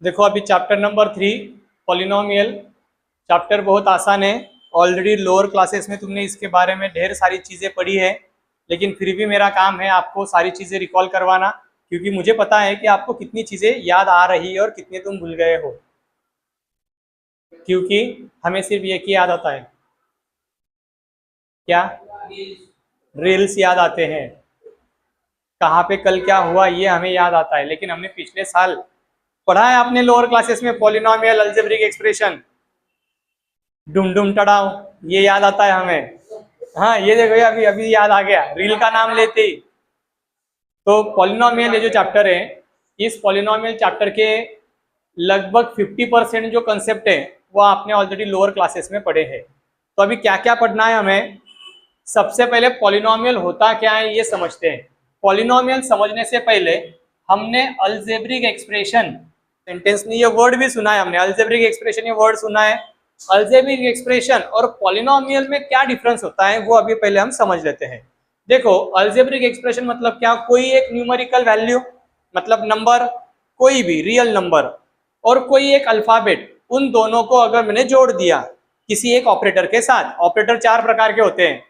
देखो अभी chapter number 3 polynomial chapter बहुत आसान है। ऑलरेडी लोअर क्लासेस में तुमने इसके बारे में ढेर सारी चीज़ें पढ़ी है, लेकिन फिर भी मेरा काम है आपको सारी चीज़ें रिकॉल करवाना, क्योंकि मुझे पता है कि आपको कितनी चीज़ें याद आ रही है और कितने तुम भूल गए हो, क्योंकि हमें सिर्फ एक ही याद आता है, क्या? रील्स याद आते हैं। कहाँ पे कल क्या हुआ ये हमें याद आता है, लेकिन हमने पिछले साल पढ़ा है आपने लोअर क्लासेस में पॉलिनोमियल अलजेब्रिक एक्सप्रेशन, डुम डुम टड़ाओ, ये याद आता है हमें। हाँ ये देखो अभी अभी याद आ गया रील का नाम लेते ही। तो पॉलिनोमियल ये जो चैप्टर है, इस पॉलिनोमियल चैप्टर के लगभग 50% जो कंसेप्ट है वो आपने ऑलरेडी लोअर क्लासेस में पढ़े हैं। तो अभी क्या क्या पढ़ना है हमें? सबसे पहले पॉलिनोमियल होता क्या है ये समझते हैं। पॉलिनोमियल समझने से पहले हमने अलजेब्रिक एक्सप्रेशन, सेंटेंस में ये वर्ड भी सुना है हमने, अलजेब्रिक एक्सप्रेशन ये वर्ड सुना है। अलजेब्रिक एक्सप्रेशन और पॉलिनोमियल में क्या डिफरेंस होता है वो अभी पहले हम समझ लेते हैं। देखो अलजेब्रिक एक्सप्रेशन मतलब क्या? कोई एक न्यूमेरिकल वैल्यू, मतलब नंबर, कोई भी रियल नंबर और कोई एक अल्फाबेट, उन दोनों को अगर मैंने जोड़ दिया किसी एक ऑपरेटर के साथ। ऑपरेटर 4 प्रकार के होते हैं,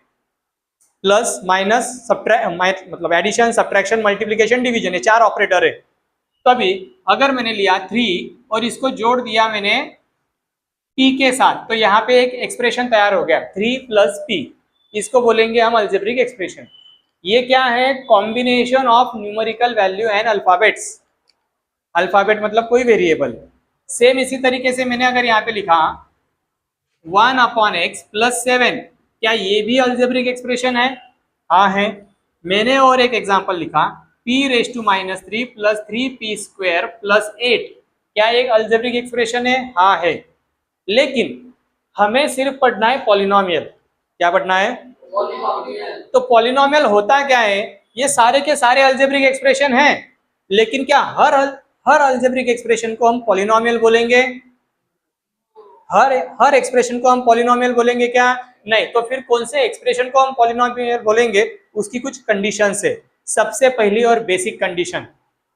प्लस माइनस मतलब एडिशन, सब्ट्रैक्शन, मल्टीप्लिकेशन, डिवीजन, ये 4 ऑपरेटर है। तभी अगर मैंने लिया 3 और इसको जोड़ दिया मैंने p के साथ, तो यहाँ पे एक एक्सप्रेशन तैयार हो गया 3 + p, इसको बोलेंगे हम अलजेब्रिक एक्सप्रेशन। ये क्या है? Combination of numerical value and alphabets. Alphabet मतलब कोई वेरिएबल। सेम इसी तरीके से मैंने अगर यहाँ पे लिखा 1/x + 7, क्या ये भी अलजेब्रिक एक्सप्रेशन है? हाँ है। मैंने और एक एग्जांपल लिखा p⁻³ + 3p² + 8, क्या एक अलजेब्रिक एक्सप्रेशन है? हाँ है। लेकिन हमें सिर्फ पढ़ना है पॉलिनोमियल। क्या पढ़ना है? पॉलिनोमियल। तो पॉलिनोमियल होता क्या है? ये सारे के सारे अलजेब्रिक एक्सप्रेशन हैं, लेकिन क्या हर अलजेब्रिक एक्सप्रेशन को हम पॉलिनोमियल बोलेंगे? हर एक्सप्रेशन को हम पॉलिनोमियल बोलेंगे क्या? नहीं। तो फिर कौन से एक्सप्रेशन को हम पॉलिनोमियल बोलेंगे? उसकी कुछ कंडीशंस है। सबसे पहली और बेसिक कंडीशन,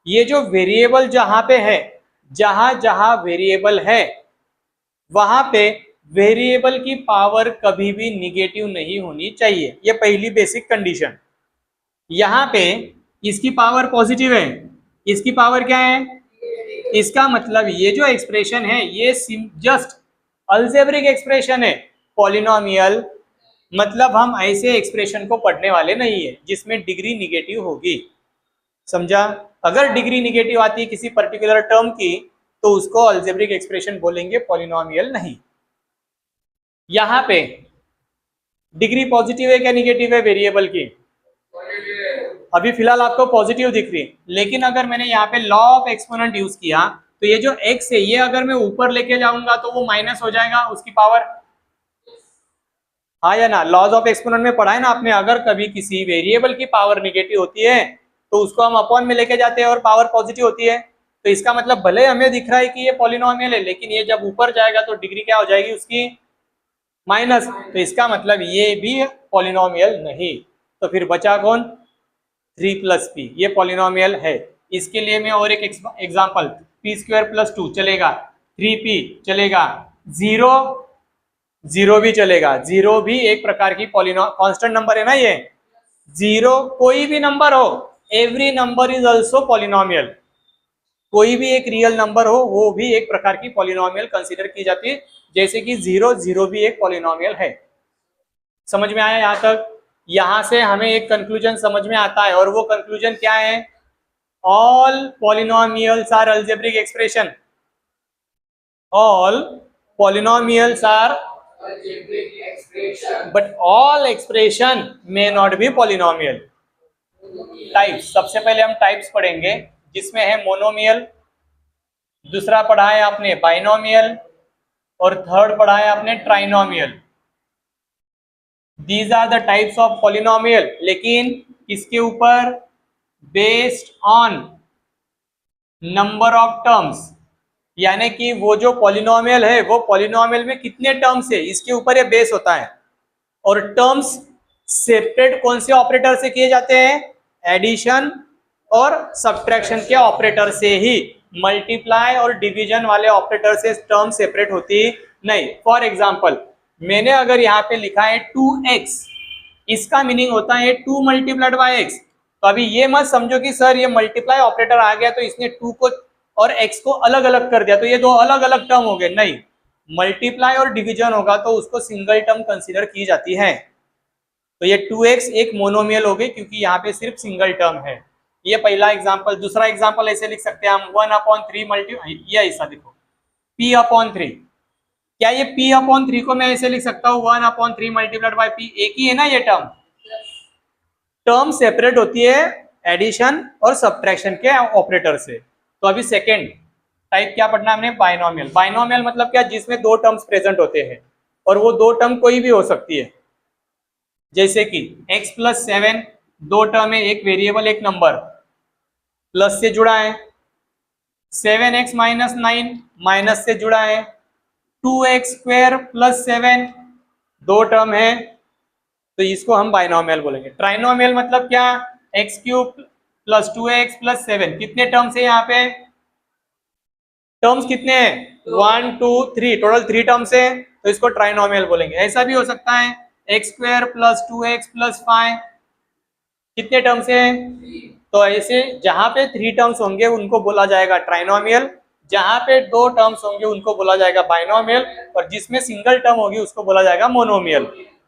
ये जो वेरिएबल जहां पे है, जहां जहां वेरिएबल है वहां पे वेरिएबल की पावर कभी भी निगेटिव नहीं होनी चाहिए। ये पहली बेसिक कंडीशन। यहाँ पे इसकी पावर पॉजिटिव है, इसकी पावर क्या है? इसका मतलब ये जो एक्सप्रेशन है ये जस्ट अलजेब्रिक एक्सप्रेशन है। पॉलिनोमियल मतलब हम ऐसे एक्सप्रेशन को पढ़ने वाले नहीं है जिसमें डिग्री निगेटिव होगी। समझा? अगर डिग्री निगेटिव आती है किसी पर्टिकुलर टर्म की तो उसको अलजेब्रिक एक्सप्रेशन बोलेंगे, पॉलिनोमियल नहीं। यहाँ पे डिग्री पॉजिटिव है क्या निगेटिव है वेरिएबल की? अभी फिलहाल आपको पॉजिटिव दिख रही है, लेकिन अगर मैंने यहाँ पे लॉ ऑफ एक्सपोनेंट यूज किया तो ये जो x है ये अगर मैं ऊपर लेके जाऊंगा तो वो माइनस हो जाएगा उसकी पावर। हाँ या ना? लॉज ऑफ एक्सपोनेंट में पढ़ा है ना आपने, अगर कभी किसी वेरिएबल की पावर निगेटिव होती है तो उसको हम अपॉन में लेके जाते हैं और पावर पॉजिटिव होती है। तो इसका मतलब भले हमें दिख रहा है कि ये पॉलिनोमियल है, लेकिन ये जब ऊपर जाएगा तो डिग्री क्या हो जाएगी उसकी? माइनस। तो इसका मतलब ये भी पॉलिनोमियल नहीं। तो फिर बचा कौन? 3 + p, ये पॉलिनोमियल है। इसके लिए मैं और एक एग्जांपल, p² + 2 चलेगा, 3p चलेगा, 0 भी चलेगा। 0 भी एक प्रकार की कांस्टेंट नंबर है ना ये। 0 कोई भी नंबर हो, every number is also polynomial. कोई भी एक रियल नंबर हो वो भी एक प्रकार की पॉलिनोमियल कंसीडर की जाती है, जैसे कि 0 भी एक पॉलिनोमियल है। समझ में आया यहाँ तक? यहां से हमें एक कंक्लूजन समझ में आता है, और वो कंक्लूजन क्या है? All polynomials are algebraic expression. All polynomials are algebraic expression, but all expression may not be polynomial. Types, सबसे पहले हम टाइप्स पढ़ेंगे, जिसमें है मोनोमियल, दूसरा पढ़ा है आपने बाइनोमियल, और थर्ड पढ़ा है आपने trinomial. These are the types of polynomial, लेकिन किसके ऊपर? Based on number of terms, यानी कि वो जो पॉलिनोमियल है वो पॉलिनोमियल में कितने टर्म्स है इसके ऊपर ये बेस होता है। और टर्म्स सेपरेट कौन से ऑपरेटर से किए जाते हैं? एडिशन और सब्ट्रैक्शन के ऑपरेटर से ही। मल्टीप्लाई और डिवीजन वाले ऑपरेटर से टर्म सेपरेट होती नहीं। फॉर एग्जाम्पल मैंने अगर यहाँ पे लिखा है 2x, इसका मीनिंग होता है 2 मल्टीप्लाइड बाय x। तो अभी ये मत समझो कि सर ये मल्टीप्लाई ऑपरेटर आ गया तो इसने 2 को और x को अलग अलग कर दिया तो ये दो अलग अलग टर्म हो गए, नहीं। मल्टीप्लाई और डिवीजन होगा तो उसको सिंगल टर्म कंसीडर की जाती है। तो ये 2x एक मोनोमियल हो गई क्योंकि यहाँ पे सिर्फ सिंगल टर्म है। ये पहला एग्जांपल। दूसरा एग्जांपल ऐसे लिख सकते हैं हम 1/3 ये ऐसा देखो p/3। क्या ये p/3 को मैं ऐसे लिख सकता हूँ 1/3 मल्टीप्लाइड बाय p? एक ही है ना ये टर्म सेपरेट होती है एडिशन और सब्ट्रैक्शन के ऑपरेटर से। तो अभी सेकेंड टाइप क्या पढ़ना है हमने? बाइनोमियल। बाइनोमियल मतलब क्या? जिसमें दो टर्म्स प्रेजेंट होते हैं और वो दो टर्म कोई भी हो सकती है। जैसे कि x+7 दो टर्म है, एक वेरिएबल एक नंबर, प्लस से जुड़ा है। 7x - 9 माइनस से जुड़ा है। 2x² + 7 दो टर्म है, तो इसको हम बाइनोमियल बोलेंगे। ट्राइनोमियल मतलब क्या? x³ + 2x + 7 कितने टर्म्स है यहाँ पे? टर्म्स कितने हैं? 1 2 3, टोटल 3 टर्म्स है, तो इसको ट्राइनोमियल बोलेंगे। ऐसा भी हो सकता है x² + 2x + 5 कितने टर्म्स है? तो ऐसे जहां पे 3 टर्म्स होंगे उनको बोला जाएगा ट्राइनोमियल, जहां पे 2 टर्म्स होंगे उनको बोला जाएगा बाइनोमियल, और जिसमें सिंगल टर्म होगी उसको बोला जाएगा मोनोमियल।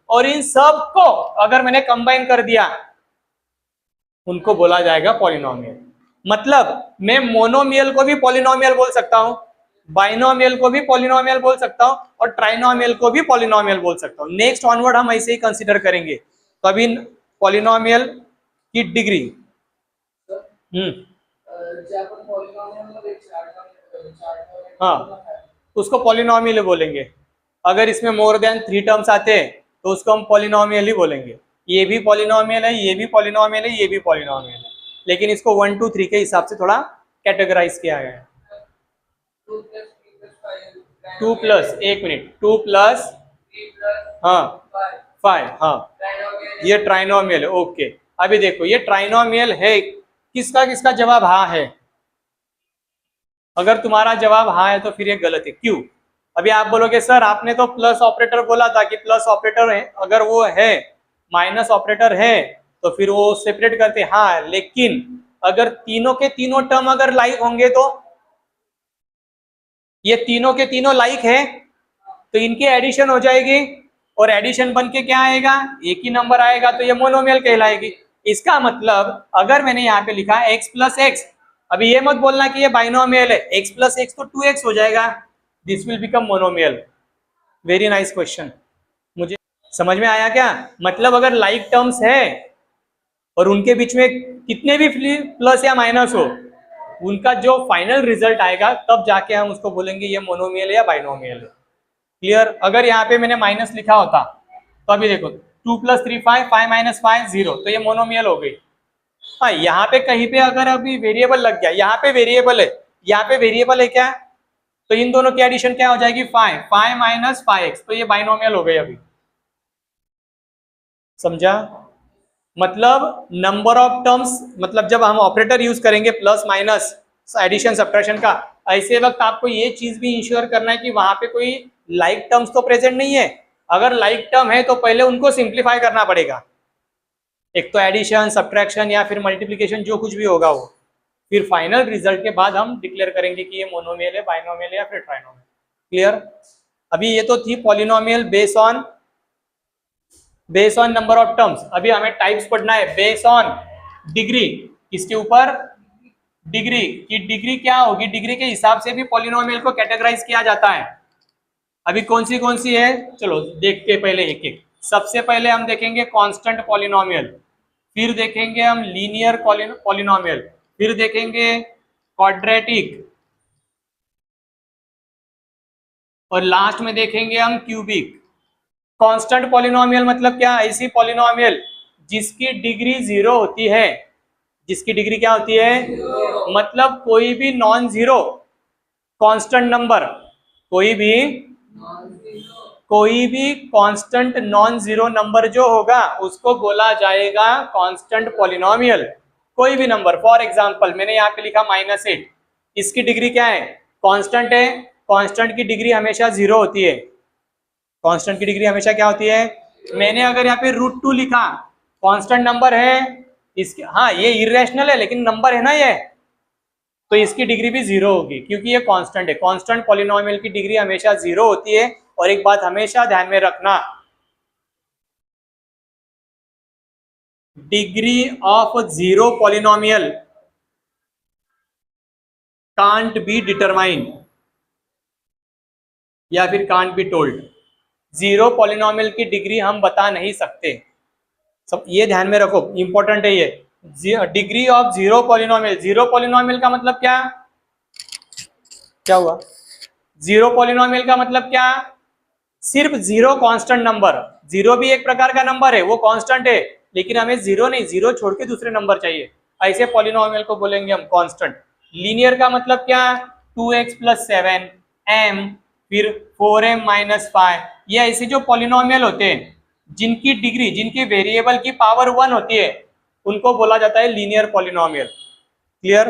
और इन सब को अगर मैंने कंबाइन कर दिया उनको बोला जाएगा पॉलिनोमियल। मतलब मैं मोनोमियल को भी पॉलिनोमियल बोल सकता हूँ, बाइनोमियल को भी पॉलिनोमियल बोल सकता हूँ, और ट्राइनोमियल को भी पॉलिनोमियल बोल सकता हूँ। नेक्स्ट ऑनवर्ड हम ऐसे ही कंसीडर करेंगे। तो अभी पॉलिनोमियल की डिग्री हाँ, उसको पॉलिनोमियल बोलेंगे। अगर इसमें मोर देन 3 टर्म्स आते हैं तो उसको हम पॉलिनोमियल ही बोलेंगे। ये भी पॉलिनोमियल है, ये भी पॉलिनोमियल है, ये भी पॉलिनोमियल है, लेकिन इसको 1 2 3 के हिसाब से थोड़ा कैटेगराइज किया गया है। 2 प्लस 1 मिनट 2 प्लस हाँ 5 हाँ, ये ट्राइनोमियल है। ओके, अभी देखो ये ट्राइनोमियल है। किसका किसका जवाब हाँ है? अगर तुम्हारा जवाब हाँ है तो फिर ये गलत है। क्यों? अभी आप बोलोगे सर आपने तो प्लस ऑपरेटर बोला था कि प्लस ऑपरेटर है, अगर वो है, माइनस ऑपरेटर है तो फिर वो सेपरेट करते। हाँ, लेकिन अगर तीनों के तीनों टर्म अगर लाइक होंगे तो ये तीनों के तीनों लाइक है तो इनकी एडिशन हो जाएगी, और एडिशन बन के क्या आएगा? एक ही नंबर आएगा, तो ये मोनोमियल कहलाएगी। इसका मतलब अगर मैंने यहाँ पे लिखा x + x, अभी ये मत बोलना कि ये बाइनोमियल है, x + x तो 2x हो जाएगा, this will become monomial. Very nice question, मुझे समझ में आया क्या? मतलब अगर लाइक टर्म्स है और उनके बीच में कितने भी प्लस या माइनस हो, उनका जो फाइनल रिजल्ट आएगा तब जाके हम उसको बोलेंगे ये मोनोमियल या बाइनोमियल है। क्लियर? अगर यहाँ पे मैंने माइनस लिखा होता तो अभी देखो 2 + 3 5, 5 - 5 0, तो ये मोनोमियल हो गई। हाँ, यहाँ पे कहीं पे अगर अभी वेरिएबल लग गया, यहाँ पे वेरिएबल है, यहाँ पे वेरिएबल है क्या, तो इन दोनों की एडिशन क्या हो जाएगी? 5 5 - 5x, तो ये बाइनोमियल हो गई। अभी समझा? मतलब नंबर ऑफ टर्म्स, मतलब जब हम ऑपरेटर यूज करेंगे प्लस माइनस एडिशन सब्ट्रैक्शन का, ऐसे वक्त आपको ये चीज भी इंश्योर करना है कि वहां पे कोई लाइक टर्म्स तो प्रेजेंट नहीं है। अगर लाइक टर्म है तो पहले उनको सिंप्लीफाई करना पड़ेगा, एक तो एडिशन सब्ट्रैक्शन या फिर मल्टीप्लिकेशन जो कुछ भी होगा वो, फिर फाइनल रिजल्ट के बाद हम डिक्लेयर करेंगे कि ये मोनोमियल है, बाइनोमियल है या फिर ट्राइनोमियल। क्लियर? अभी ये तो थी polynomial base on number of terms. अभी हमें टाइप्स पढ़ना है बेस ऑन डिग्री। किसके ऊपर? डिग्री की डिग्री क्या होगी? डिग्री के हिसाब से भी पॉलिनोमियल को कैटेगराइज किया जाता है। अभी कौन सी है, चलो देखते पहले एक एक। सबसे पहले हम देखेंगे कांस्टेंट पॉलिनोमियल, फिर देखेंगे हम लीनियर पॉलिनोमियल, फिर देखेंगे क्वाड्रेटिक, और लास्ट में देखेंगे हम क्यूबिक। कांस्टेंट पॉलिनोमियल मतलब क्या? ऐसी पॉलिनोमियल जिसकी डिग्री 0 होती है। जिसकी डिग्री क्या होती है? मतलब कोई भी नॉन जीरो कांस्टेंट नंबर, कोई भी कांस्टेंट नॉन जीरो नंबर जो होगा उसको बोला जाएगा कांस्टेंट पॉलिनोमियल। कोई भी नंबर, फॉर एग्जांपल मैंने यहाँ पे लिखा -8, इसकी डिग्री क्या है, कांस्टेंट है, कांस्टेंट की डिग्री हमेशा 0 होती है, कांस्टेंट की डिग्री हमेशा क्या होती है, मैंने अगर यहाँ पे √2 लिखा, कांस्टेंट नंबर है इसके, हाँ ये इरेशनल है लेकिन नंबर है ना ये, तो इसकी डिग्री भी 0 होगी क्योंकि ये कांस्टेंट है, कांस्टेंट पॉलिनोमियल की डिग्री हमेशा 0 होती है। और एक बात हमेशा ध्यान में रखना, degree of 0 polynomial can't be determined या फिर कांट बी टोल्ड। 0 पॉलिनोमियल की डिग्री हम बता नहीं सकते, सब ये ध्यान में रखो, इंपॉर्टेंट है ये। डिग्री ऑफ 0 पॉलिनोमियल, 0 पॉलिनोमियल का मतलब क्या, क्या हुआ, 0 पॉलिनोमियल का मतलब क्या, सिर्फ 0 कांस्टेंट नंबर, 0 भी एक प्रकार का नंबर है, वो कांस्टेंट है, लेकिन हमें 0 नहीं, 0 छोड़ के दूसरे नंबर चाहिए, ऐसे पॉलिनोमियल को बोलेंगे हम कांस्टेंट। लीनियर का मतलब क्या, 2x + 7 m फिर 4m - 5, ये ऐसे जो पॉलिनोमियल होते हैं जिनकी डिग्री, जिनकी वेरिएबल की पावर 1 होती है, उनको बोला जाता है linear polynomial. Clear,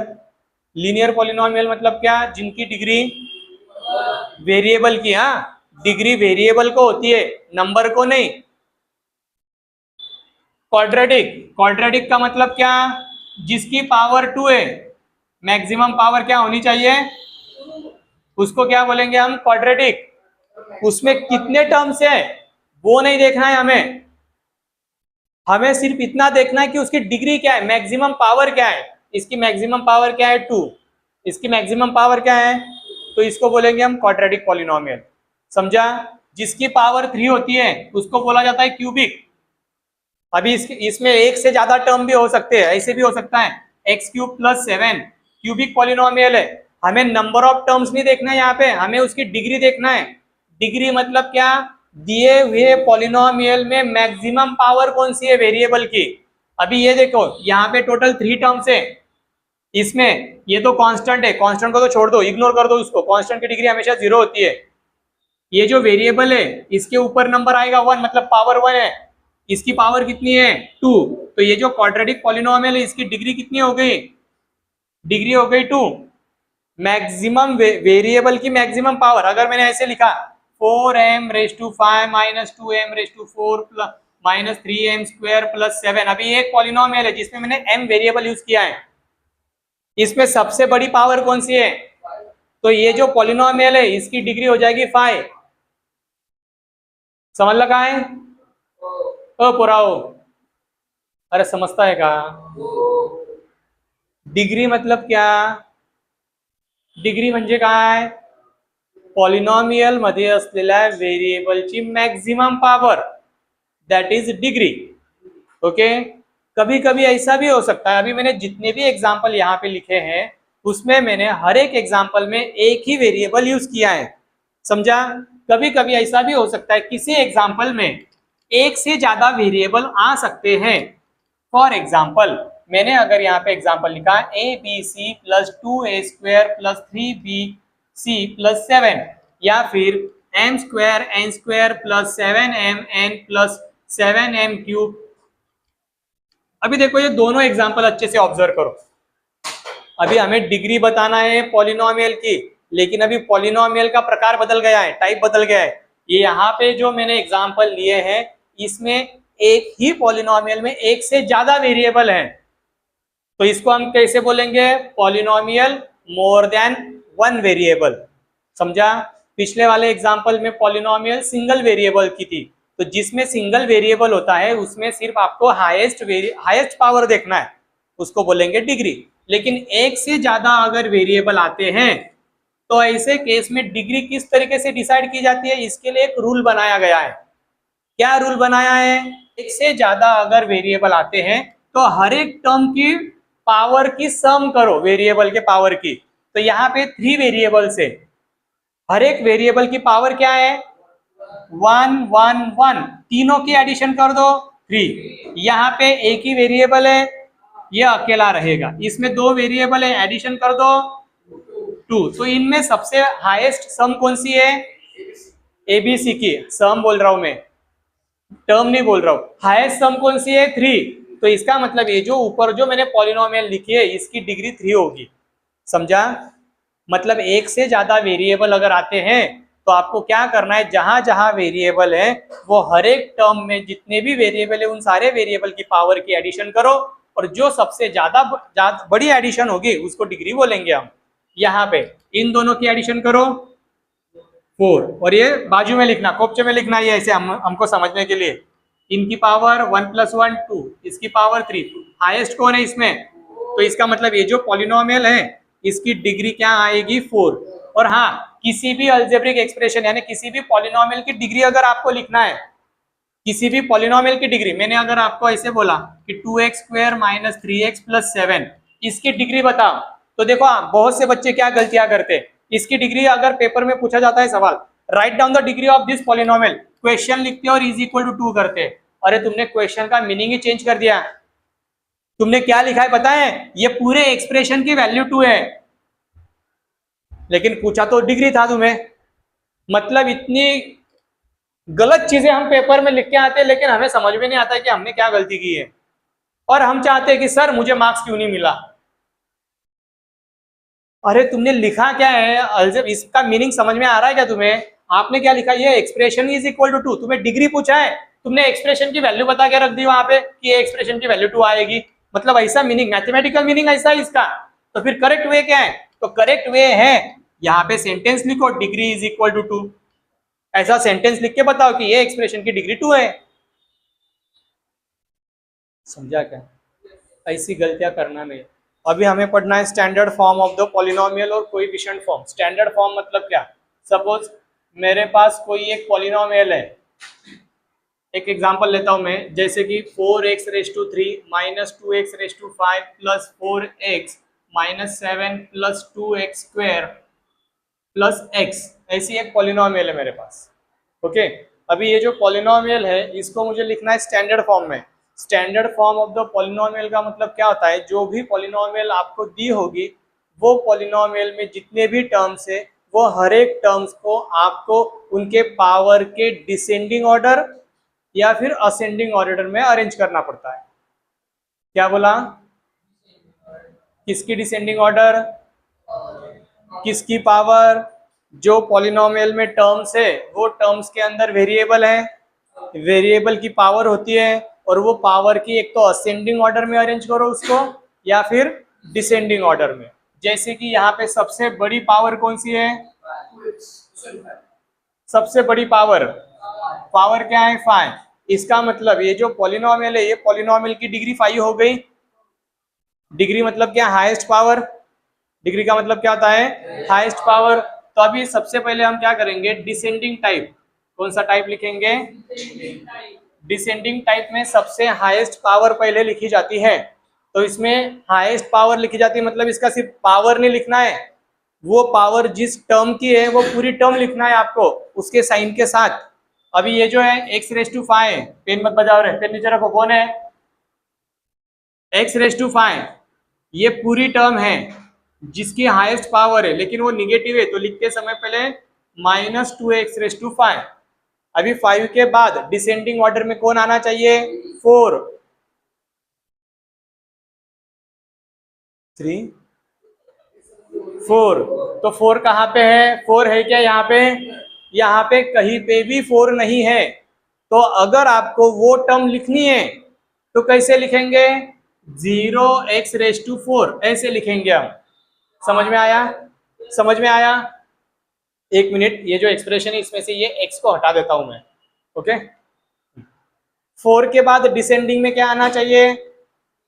linear polynomial मतलब क्या, जिनकी डिग्री वेरिएबल की, हाँ डिग्री वेरिएबल को होती है, नंबर को नहीं। क्वाड्रेटिक, क्वाड्रेटिक का मतलब क्या, जिसकी पावर 2 है, मैक्सिमम पावर क्या होनी चाहिए, उसको क्या बोलेंगे हम, क्वाड्रेटिक। उसमें कितने टर्म्स है वो नहीं देखना है हमें, हमें सिर्फ इतना देखना है कि उसकी डिग्री क्या है, मैक्सिमम पावर क्या है। इसकी मैक्सिमम पावर क्या है, 2, इसकी मैक्सिमम पावर क्या है, तो इसको बोलेंगे हम क्वाड्रेटिक पॉलिनोमियल, समझा। जिसकी पावर 3 होती है उसको बोला जाता है क्यूबिक। अभी इसमें एक से ज्यादा टर्म भी हो सकते हैं, ऐसे भी हो सकता है x³ + 7 क्यूबिक पॉलिनोमियल है। हमें नंबर ऑफ टर्म्स नहीं देखना है यहाँ पे, हमें उसकी डिग्री देखना है। डिग्री मतलब क्या, दिए हुए पॉलिनोमियल में मैक्सिमम पावर कौन सी है वेरिएबल की। अभी ये देखो यहाँ पे टोटल 3 टर्म्स है, इसमें ये तो कांस्टेंट है, कांस्टेंट को तो छोड़ दो, इग्नोर कर दो उसको, कांस्टेंट की डिग्री हमेशा 0 होती है। ये जो वेरिएबल है इसके ऊपर नंबर आएगा 1, मतलब पावर 1 है, इसकी पावर कितनी है, 2, तो ये जो क्वाड्रेटिक पॉलिनोमियल है इसकी डिग्री कितनी हो गई, डिग्री हो गई 2। मैक्सिमम वेरिएबल की मैक्सिमम पावर, अगर मैंने ऐसे लिखा 4m⁵ - 2m⁴ -3m² + 7, अभी एक पॉलिनोमियल है जिसमें मैंने m वेरिएबल यूज किया है, इसमें सबसे बड़ी पावर कौन सी है, तो ये जो पॉलिनोमियल है इसकी डिग्री हो जाएगी 5। समझ लगा है, पुराओ, अरे समझता है का, डिग्री मतलब क्या, डिग्री म्हणजे काय, पॉलिनोमियल मध्ये असलेल्या व्हेरिएबलची maximum power, that is degree. Okay, कभी कभी ऐसा भी हो सकता है, अभी मैंने जितने भी एग्जाम्पल यहाँ पे लिखे हैं उसमें मैंने हर एक एग्जाम्पल में एक ही वेरिएबल यूज किया है, समझा। कभी कभी ऐसा भी हो सकता है किसी एग्जाम्पल में एक से ज्यादा वेरिएबल आ सकते हैं। फॉर एग्जाम्पल मैंने अगर यहाँ पे एग्जाम्पल लिखा ABC + 2A² + 3BC + 7, या फिर m² n² + 7mn + 7m³। अभी देखो ये दोनों एग्जाम्पल अच्छे से ऑब्जर्व करो, अभी हमें डिग्री बताना है पॉलिनोमियल की, लेकिन अभी पॉलिनोमियल का प्रकार बदल गया है, टाइप बदल गया है। ये यहाँ पे जो मैंने एग्जाम्पल लिए हैं इसमें एक ही पॉलिनोमियल में एक से ज्यादा वेरिएबल है, तो इसको हम कैसे बोलेंगे, पॉलिनोमियल मोर देन 1 वेरिएबल, समझा। पिछले वाले एग्जाम्पल में पॉलिनोमियल सिंगल वेरिएबल की थी, तो जिसमें सिंगल वेरिएबल होता है उसमें सिर्फ आपको हाईएस्ट पावर देखना है, उसको बोलेंगे डिग्री। लेकिन एक से ज्यादा अगर वेरिएबल आते हैं तो ऐसे केस में डिग्री किस तरीके से डिसाइड की जाती है, इसके लिए एक रूल बनाया गया है। क्या रूल बनाया है, एक से ज्यादा अगर वेरिएबल आते हैं तो हर एक टर्म की पावर की सम करो, वेरिएबल के पावर की। तो यहाँ पे 3 वेरिएबल से हर एक वेरिएबल की पावर क्या है, 1 1 1, तीनों की एडिशन कर दो 3। यहाँ पे एक ही वेरिएबल है, ये अकेला रहेगा, इसमें 2 वेरिएबल है, एडिशन कर दो 2। तो इनमें सबसे हाईएस्ट सम कौन सी है, ABC की सम बोल रहा हूं मैं, टर्म नहीं बोल रहा हूं। हाईएस्ट सम कौन सी है, 3, तो इसका मतलब ये जो ऊपर जो मैंने पॉलिनोमियल लिखी है इसकी डिग्री 3 होगी, समझा। मतलब एक से ज्यादा वेरिएबल अगर आते हैं तो आपको क्या करना है, जहां जहां वेरिएबल है वो हर एक टर्म में जितने भी वेरिएबल है उन सारे वेरिएबल की पावर की एडिशन करो, और जो सबसे ज्यादा बड़ी एडिशन होगी उसको डिग्री बोलेंगे हम। यहाँ पे इन दोनों की एडिशन करो 4, और ये बाजू में लिखना, कोपचे में लिखना, ये ऐसे हमको समझने के लिए। इनकी पावर 1 + 1 2, इसकी पावर 3, हाईएस्ट कौन है इसमें, तो इसका मतलब ये जो पॉलिनोमियल है इसकी डिग्री क्या आएगी 4। और हाँ, किसी भी अलजेब्रिक एक्सप्रेशन यानी किसी भी पॉलिनोमियल की डिग्री अगर आपको लिखना है, किसी भी पॉलिनोमियल की डिग्री, मैंने अगर आपको ऐसे बोला कि 2x² - 3x + 7, इसकी डिग्री बताओ, तो देखो बहुत से बच्चे क्या गलतियां करते हैं, इसकी डिग्री अगर पेपर में पूछा जाता है सवाल, right down the degree of this polynomial, question लिखते और इज इक्वल टू 2 करते। अरे तुमने क्वेश्चन का मीनिंग ही चेंज कर दिया। तुमने क्या लिखा है पता है, ये पूरे एक्सप्रेशन की वैल्यू 2 है, लेकिन पूछा तो डिग्री था तुम्हें। मतलब इतनी गलत चीजें हम पेपर में लिख के आते हैं, लेकिन हमें समझ में नहीं आता कि हमने क्या गलती की है, और हम चाहते हैं कि सर मुझे मार्क्स क्यों नहीं मिला। अरे तुमने लिखा क्या है, अलजेब्रा इसका मीनिंग समझ में आ रहा है क्या तुम्हें? आपने क्या लिखा, ये एक्सप्रेशन इज इक्वल टू 2, तुम्हें डिग्री पूछा है, तुमने एक्सप्रेशन की वैल्यू बता के रख दी वहां पे कि ये एक्सप्रेशन की वैल्यू 2 आएगी, मतलब ऐसा मीनिंग, मैथमेटिकल मीनिंग ऐसा है इसका। तो फिर करेक्ट वे क्या है, तो करेक्ट वे है यहाँ पे सेंटेंस लिखो डिग्री इज इक्वल टू 2, ऐसा सेंटेंस लिख के बताओ कि ये एक्सप्रेशन की डिग्री 2 है। समझा क्या? ऐसी गलतियां करना नहीं। अभी हमें पढ़ना है standard form of the polynomial और कोएफिशिएंट फॉर्म। स्टैंडर्ड फॉर्म मतलब क्या, सपोज मेरे पास कोई एक पॉलिनोमियल है, एक एग्जांपल लेता हूं मैं, जैसे कि 4x³ - 2x5 + 4x - 7 + 2x² + x, ऐसी एक पॉलिनोमियल है मेरे पास। ओके, अभी ये जो पॉलिनोमियल है इसको मुझे लिखना है स्टैंडर्ड फॉर्म में। Standard form of the polynomial का मतलब क्या होता है, जो भी पॉलिनोमियल आपको दी होगी वो पॉलिनोमियल में जितने भी टर्म्स है वो हर एक टर्म्स को आपको उनके पावर के डिसेंडिंग ऑर्डर या फिर असेंडिंग ऑर्डर में अरेंज करना पड़ता है। क्या बोला, किसकी डिसेंडिंग ऑर्डर, किसकी पावर, जो पॉलिनोमियल में टर्म्स है वो टर्म्स के अंदर वेरिएबल है, वेरिएबल की पावर होती है, और वो पावर की एक तो असेंडिंग ऑर्डर में अरेंज करो उसको या फिर डिसेंडिंग ऑर्डर में। जैसे कि यहाँ पे सबसे बड़ी पावर कौन सी है, सबसे बड़ी पावर, पावर क्या है 5, इसका मतलब ये जो पॉलिनोमियल है ये पॉलिनोमियल की डिग्री 5 हो गई। डिग्री मतलब क्या, हाईएस्ट पावर, डिग्री का मतलब क्या होता है, हाईएस्ट पावर। तो अभी सबसे पहले हम क्या करेंगे, डिसेंडिंग टाइप, कौन सा टाइप लिखेंगे, डिसेंडिंग टाइप में सबसे हाईएस्ट पावर पहले लिखी जाती है। तो इसमें हाईएस्ट पावर लिखी जाती है, मतलब इसका सिर्फ पावर नहीं लिखना है, वो पावर जिस टर्म की है वो पूरी टर्म लिखना है आपको उसके साइन के साथ। अभी ये जो है x⁵, पेन मत बजाओ रे, पेन नीचे रखो, कौन है, x⁵, ये पूरी टर्म है जिसकी हाईएस्ट पावर है, लेकिन वो निगेटिव है, तो लिखते समय पहले -2x⁵। अभी 5 के बाद डिसेंडिंग ऑर्डर में कौन आना चाहिए, 4, 3, 4, तो 4 कहाँ पे है, 4 है क्या यहाँ पे, यहाँ पे कहीं पे भी 4 नहीं है। तो अगर आपको वो टर्म लिखनी है तो कैसे लिखेंगे, 0x⁴ ऐसे लिखेंगे हम। समझ में आया, समझ में आया? एक मिनट, ये जो एक्सप्रेशन है इसमें से ये x को हटा देता हूं मैं। ओके, 4 के बाद डिसेंडिंग में क्या आना चाहिए,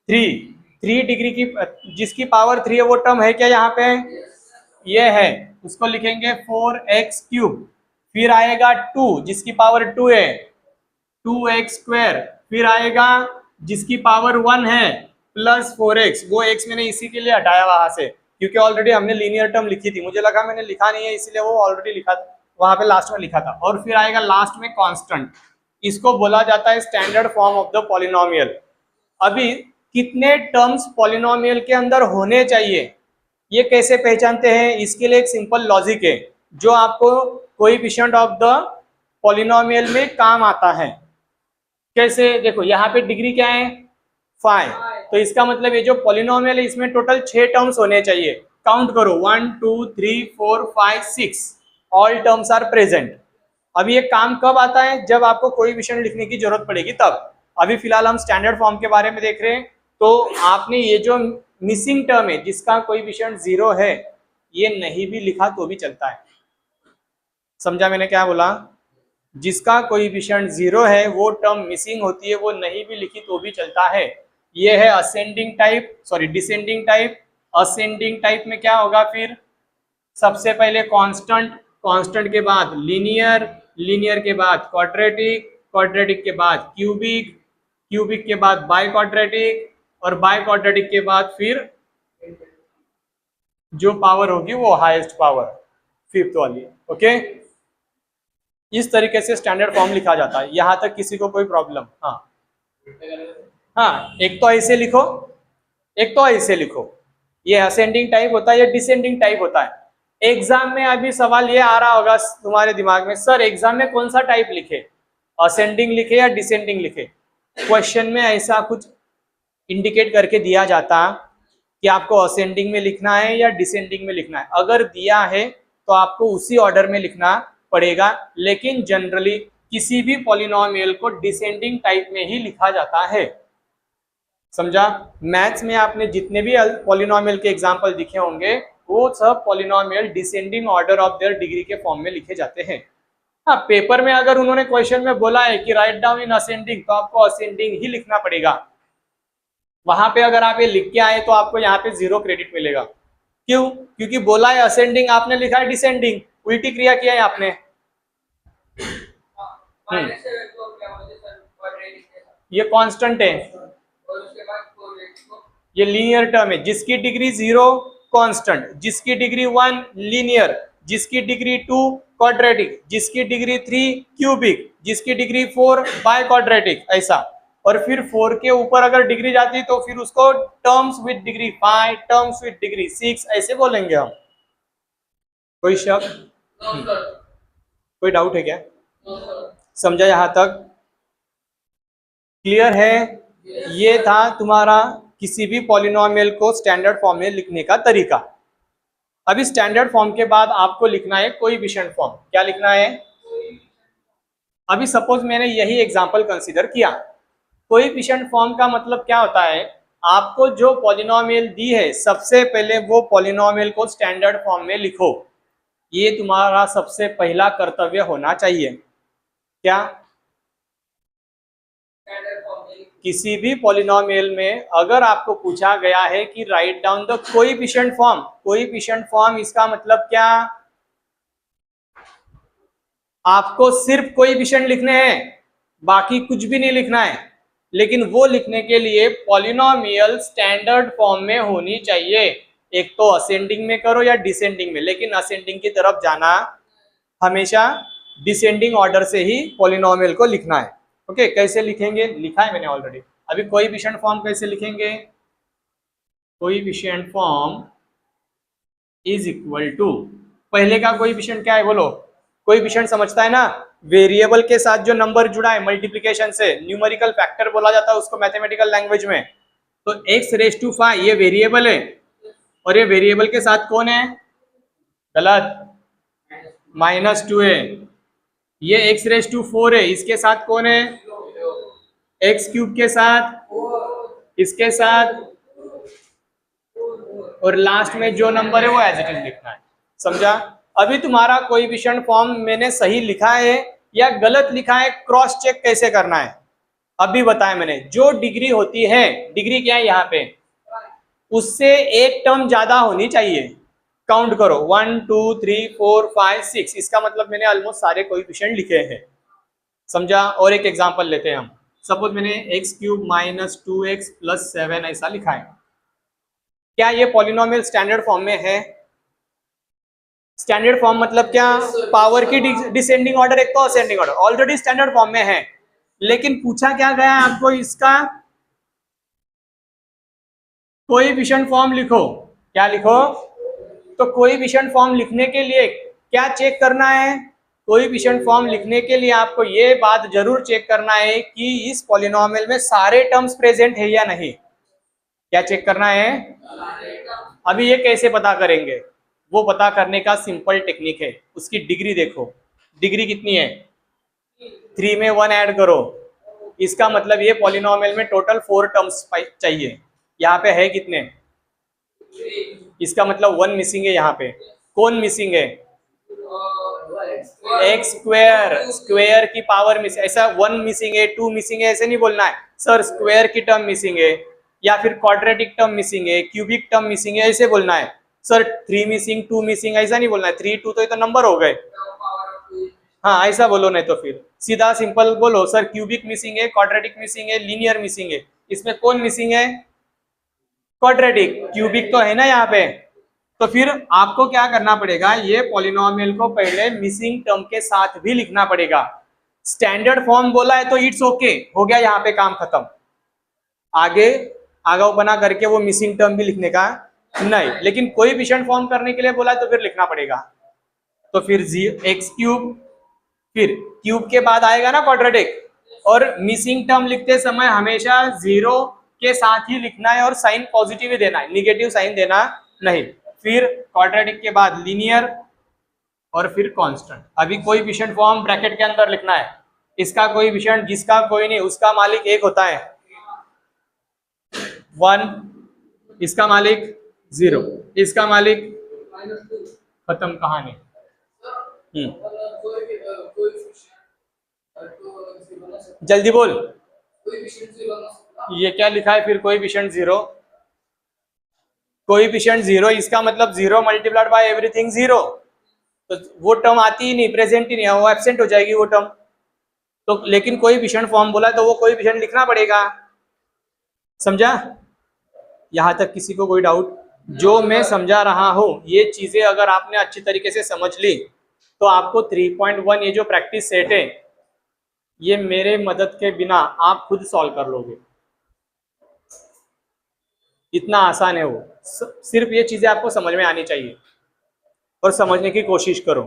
3 डिग्री की, जिसकी पावर 3 है वो टर्म है क्या यहाँ पे, ये है, उसको लिखेंगे 4x³। फिर आएगा 2 जिसकी पावर 2 है, 2x²। फिर आएगा जिसकी पावर 1 है प्लस 4x, वो x मैंने इसी के लिए हटाया वहां से क्योंकि ऑलरेडी हमने लीनियर टर्म लिखी थी, मुझे लगा मैंने लिखा नहीं है इसलिए वो ऑलरेडी लिखा वहां पे लास्ट में लिखा था। और फिर आएगा लास्ट में कांस्टेंट, इसको बोला जाता है standard form of the polynomial. अभी कितने टर्म्स पॉलिनोमियल के अंदर होने चाहिए ये कैसे पहचानते हैं, इसके लिए एक सिंपल लॉजिक है जो आपको कोएफिशिएंट ऑफ द पॉलिनोमियल में काम आता है। कैसे, देखो यहाँ पे डिग्री क्या है 5, तो इसका मतलब ये जो पॉलिनोमियल है इसमें टोटल 6 टर्म्स होने चाहिए। काउंट करो 1 2 3 4 5 6 ऑल टर्म्स आर प्रेजेंट। अभी ये काम कब आता है? जब आपको कोएफिशिएंट लिखने की जरूरत पड़ेगी तब। अभी फिलहाल हम स्टैंडर्ड फॉर्म के बारे में देख रहे हैं। तो आपने ये जो मिसिंग टर्म है जिसका कोएफिशिएंट 0 है, ये नहीं भी लिखा तो भी चलता है। समझा मैंने क्या बोला? जिसका कोएफिशिएंट 0 है वो टर्म मिसिंग होती है, वो नहीं भी लिखी तो भी चलता है। ये है ascending type, sorry descending type. Ascending type में क्या होगा फिर? सबसे पहले कांस्टेंट, कांस्टेंट के बाद लीनियर, लीनियर के बाद क्वाड्रेटिक, क्वाड्रेटिक के बाद क्यूबिक, क्यूबिक के बाद बाई क्वाड्रेटिक, और बाई क्वाड्रेटिक के बाद फिर जो पावर होगी वो हाईएस्ट पावर, फिफ्थ वाली। ओके, इस तरीके से स्टैंडर्ड फॉर्म लिखा जाता है। यहां तक किसी को कोई प्रॉब्लम? हाँ, एक तो ऐसे लिखो, एक तो ऐसे लिखो। ये असेंडिंग टाइप होता है, ये डिसेंडिंग टाइप होता है। एग्जाम में अभी सवाल ये आ रहा होगा तुम्हारे दिमाग में, सर एग्जाम में कौन सा टाइप लिखे, असेंडिंग लिखे या डिसेंडिंग लिखे? क्वेश्चन में ऐसा कुछ इंडिकेट करके दिया जाता कि आपको असेंडिंग में लिखना है या डिसेंडिंग में लिखना है। अगर दिया है तो आपको उसी ऑर्डर में लिखना पड़ेगा, लेकिन जनरली किसी भी पॉलिनोमियल को डिसेंडिंग टाइप में ही लिखा जाता है। समझा? मैथ्स में आपने जितने भी पॉलिनोमियल के एग्जांपल दिखे होंगे वो सब polynomial descending order of their degree के फॉर्म में लिखे जाते हैं। हाँ, पेपर में अगर उन्होंने क्वेश्चन में बोला है कि राइट डाउन इन असेंडिंग, तो आपको असेंडिंग ही लिखना पड़ेगा। वहां पे अगर आप ये लिख के आए तो आपको यहाँ पे 0 क्रेडिट मिलेगा। क्यों? क्योंकि बोला है असेंडिंग, आपने लिखा है डिसेंडिंग, उल्टी क्रिया किया है आपने। ये कांस्टेंट है, ये लीनियर टर्म है। जिसकी डिग्री 0 कांस्टेंट, जिसकी डिग्री 1 लीनियर, जिसकी डिग्री 2 क्वाड्रेटिक, जिसकी डिग्री 3 क्यूबिक, जिसकी डिग्री 4 बाई क्वाड्रेटिक, ऐसा। और फिर 4 के ऊपर अगर डिग्री जाती तो फिर उसको terms with degree 5, terms with degree 6 ऐसे बोलेंगे हम। कोई शक? कोई डाउट है क्या? समझा यहां तक? क्लियर है? ये था तुम्हारा किसी भी पॉलिनोमियल को स्टैंडर्ड फॉर्म में लिखने का तरीका। अभी स्टैंडर्ड फॉर्म के बाद आपको लिखना है कोएफिशिएंट फॉर्म। क्या लिखना है? अभी सपोज मैंने यही एग्जांपल कंसीडर किया। कोएफिशिएंट फॉर्म का मतलब क्या होता है? आपको जो पॉलिनोमियल दी है सबसे पहले वो पॉलिनोमियल को स्टैंडर्ड फॉर्म में लिखो। ये तुम्हारा सबसे पहला कर्तव्य होना चाहिए। क्या? किसी भी पॉलिनोमियल में अगर आपको पूछा गया है कि right down the coefficient form, coefficient form इसका मतलब क्या? आपको सिर्फ कोएफिशिएंट लिखने हैं, बाकी कुछ भी नहीं लिखना है। लेकिन वो लिखने के लिए पॉलिनोमियल स्टैंडर्ड फॉर्म में होनी चाहिए। एक तो असेंडिंग में करो या डिसेंडिंग में, लेकिन असेंडिंग की तरफ जाना हमेशा डिसेंडिंग ऑर्डर से ही पॉलिनोमियल को लिखना है। ओके, कैसे लिखेंगे? लिखा है मैंने ऑलरेडी। अभी कोएफिशिएंट फॉर्म कैसे लिखेंगे? Coefficient form is equal to, पहले का कोएफिशिएंट क्या है बोलो? कोएफिशिएंट समझता है ना, वेरिएबल के साथ जो नंबर जुड़ा है मल्टीप्लिकेशन से, न्यूमेरिकल फैक्टर बोला जाता है उसको मैथमेटिकल लैंग्वेज में। तो x⁵ ये वेरिएबल है, और ये वेरिएबल के साथ कौन है? गलत, -2 है। ये x⁴ है, इसके साथ कौन है? x³ के साथ, इसके साथ, और लास्ट में जो नंबर है वो एज इट इज लिखना है। समझा? अभी तुम्हारा कोएफिशिएंट फॉर्म मैंने सही लिखा है या गलत लिखा है, क्रॉस चेक कैसे करना है अभी बताया मैंने। जो डिग्री होती है, डिग्री क्या है यहाँ पे, उससे एक टर्म ज्यादा होनी चाहिए। काउंट करो 1 2 3 4 5 6, इसका मतलब मैंने ऑलमोस्ट सारे कोएफिशिएंट लिखे हैं। समझा? और एक एग्जांपल लेते हैं हम। सपोज मैंने x³ - 2x + 7 ऐसा लिखा है। क्या ये पॉलिनोमियल स्टैंडर्ड फॉर्म में है? स्टैंडर्ड फॉर्म मतलब क्या? पावर की डिसेंडिंग ऑर्डर, एक तो ascending order, already standard form में है। लेकिन पूछा क्या गया है आपको? इसका कोएफिशिएंट फॉर्म लिखो। क्या लिखो? तो कोएफिशिएंट फॉर्म लिखने के लिए क्या चेक करना है? कोएफिशिएंट फॉर्म लिखने के लिए आपको ये बात जरूर चेक करना है कि इस पॉलिनोमियल में सारे टर्म्स प्रेजेंट है या नहीं। क्या चेक करना है? अभी ये कैसे पता करेंगे, वो पता करने का सिंपल टेक्निक है। उसकी डिग्री देखो, डिग्री कितनी है, 3 में 1 ऐड करो, इसका मतलब ये पॉलिनोमियल में टोटल 4 टर्म्स चाहिए, यहाँ पे है कितने, इसका मतलब 1 मिसिंग है यहाँ पे। कौन मिसिंग है, एक्स स्क्वायर, स्क्वायर की पावर मिसिंग, ऐसा 1 मिसिंग है 2 मिसिंग है ऐसे नहीं बोलना है सर, स्क्वायर की टर्म मिसिंग है या फिर क्वाड्रेटिक टर्म मिसिंग है, क्यूबिक टर्म मिसिंग है ऐसे बोलना है सर। 3 मिसिंग 2 मिसिंग ऐसा नहीं बोलना है, 3 2 तो ये तो नंबर हो गए, हाँ ऐसा बोलो, नहीं तो फिर सीधा सिंपल बोलो सर क्यूबिक मिसिंग है, क्वाड्रेटिक मिसिंग है, लीनियर मिसिंग है। इसमें कौन मिसिंग है, क्वाड्रेटिक, क्यूबिक तो है ना यहाँ पे। तो फिर आपको क्या करना पड़ेगा, ये पॉलिनोमियल को पहले मिसिंग टर्म के साथ भी लिखना पड़ेगा। स्टैंडर्ड फॉर्म बोला है तो इट्स ओके, हो गया यहाँ पे काम खत्म। आगे आगा बना करके वो मिसिंग टर्म भी लिखने का नहीं, लेकिन कोएफिशिएंट फॉर्म करने के लिए बोला है तो फिर लिखना पड़ेगा। तो फिर एक्स क्यूब, फिर क्यूब के बाद आएगा ना क्वाड्रेटिक, और मिसिंग टर्म लिखते समय हमेशा 0 के साथ ही लिखना है और साइन पॉजिटिव ही देना है, निगेटिव साइन देना नहीं। फिर क्वाड्रेटिक के बाद लीनियर और फिर कांस्टेंट। अभी कोएफिशिएंट फॉर्म ब्रैकेट के अंदर लिखना है, इसका कोएफिशिएंट जिसका कोई नहीं उसका मालिक 1 होता है, 1, इसका मालिक 0, इसका मालिक खत्म कहानी। जल्दी बोल, ये क्या लिखा है फिर, कोएफिशिएंट 0, कोएफिशिएंट 0 इसका मतलब 0 मल्टीप्लाइड बाय एवरीथिंग 0, तो वो टर्म आती ही नहीं, प्रेजेंट ही नहीं है, वो एब्सेंट हो जाएगी वो टर्म। तो लेकिन कोएफिशिएंट फॉर्म बोला तो वो कोएफिशिएंट लिखना पड़ेगा, समझा। यहां तक किसी को कोई डाउट, जो मैं समझा रहा हूं ये चीजें अगर आपने अच्छी तरीके से समझ ली तो आपको 3.1 ये जो प्रैक्टिस सेट है ये मेरे मदद के बिना आप खुद सॉल्व कर लोगे, इतना आसान है वो। सिर्फ ये चीजें आपको समझ में आनी चाहिए और समझने की कोशिश करो।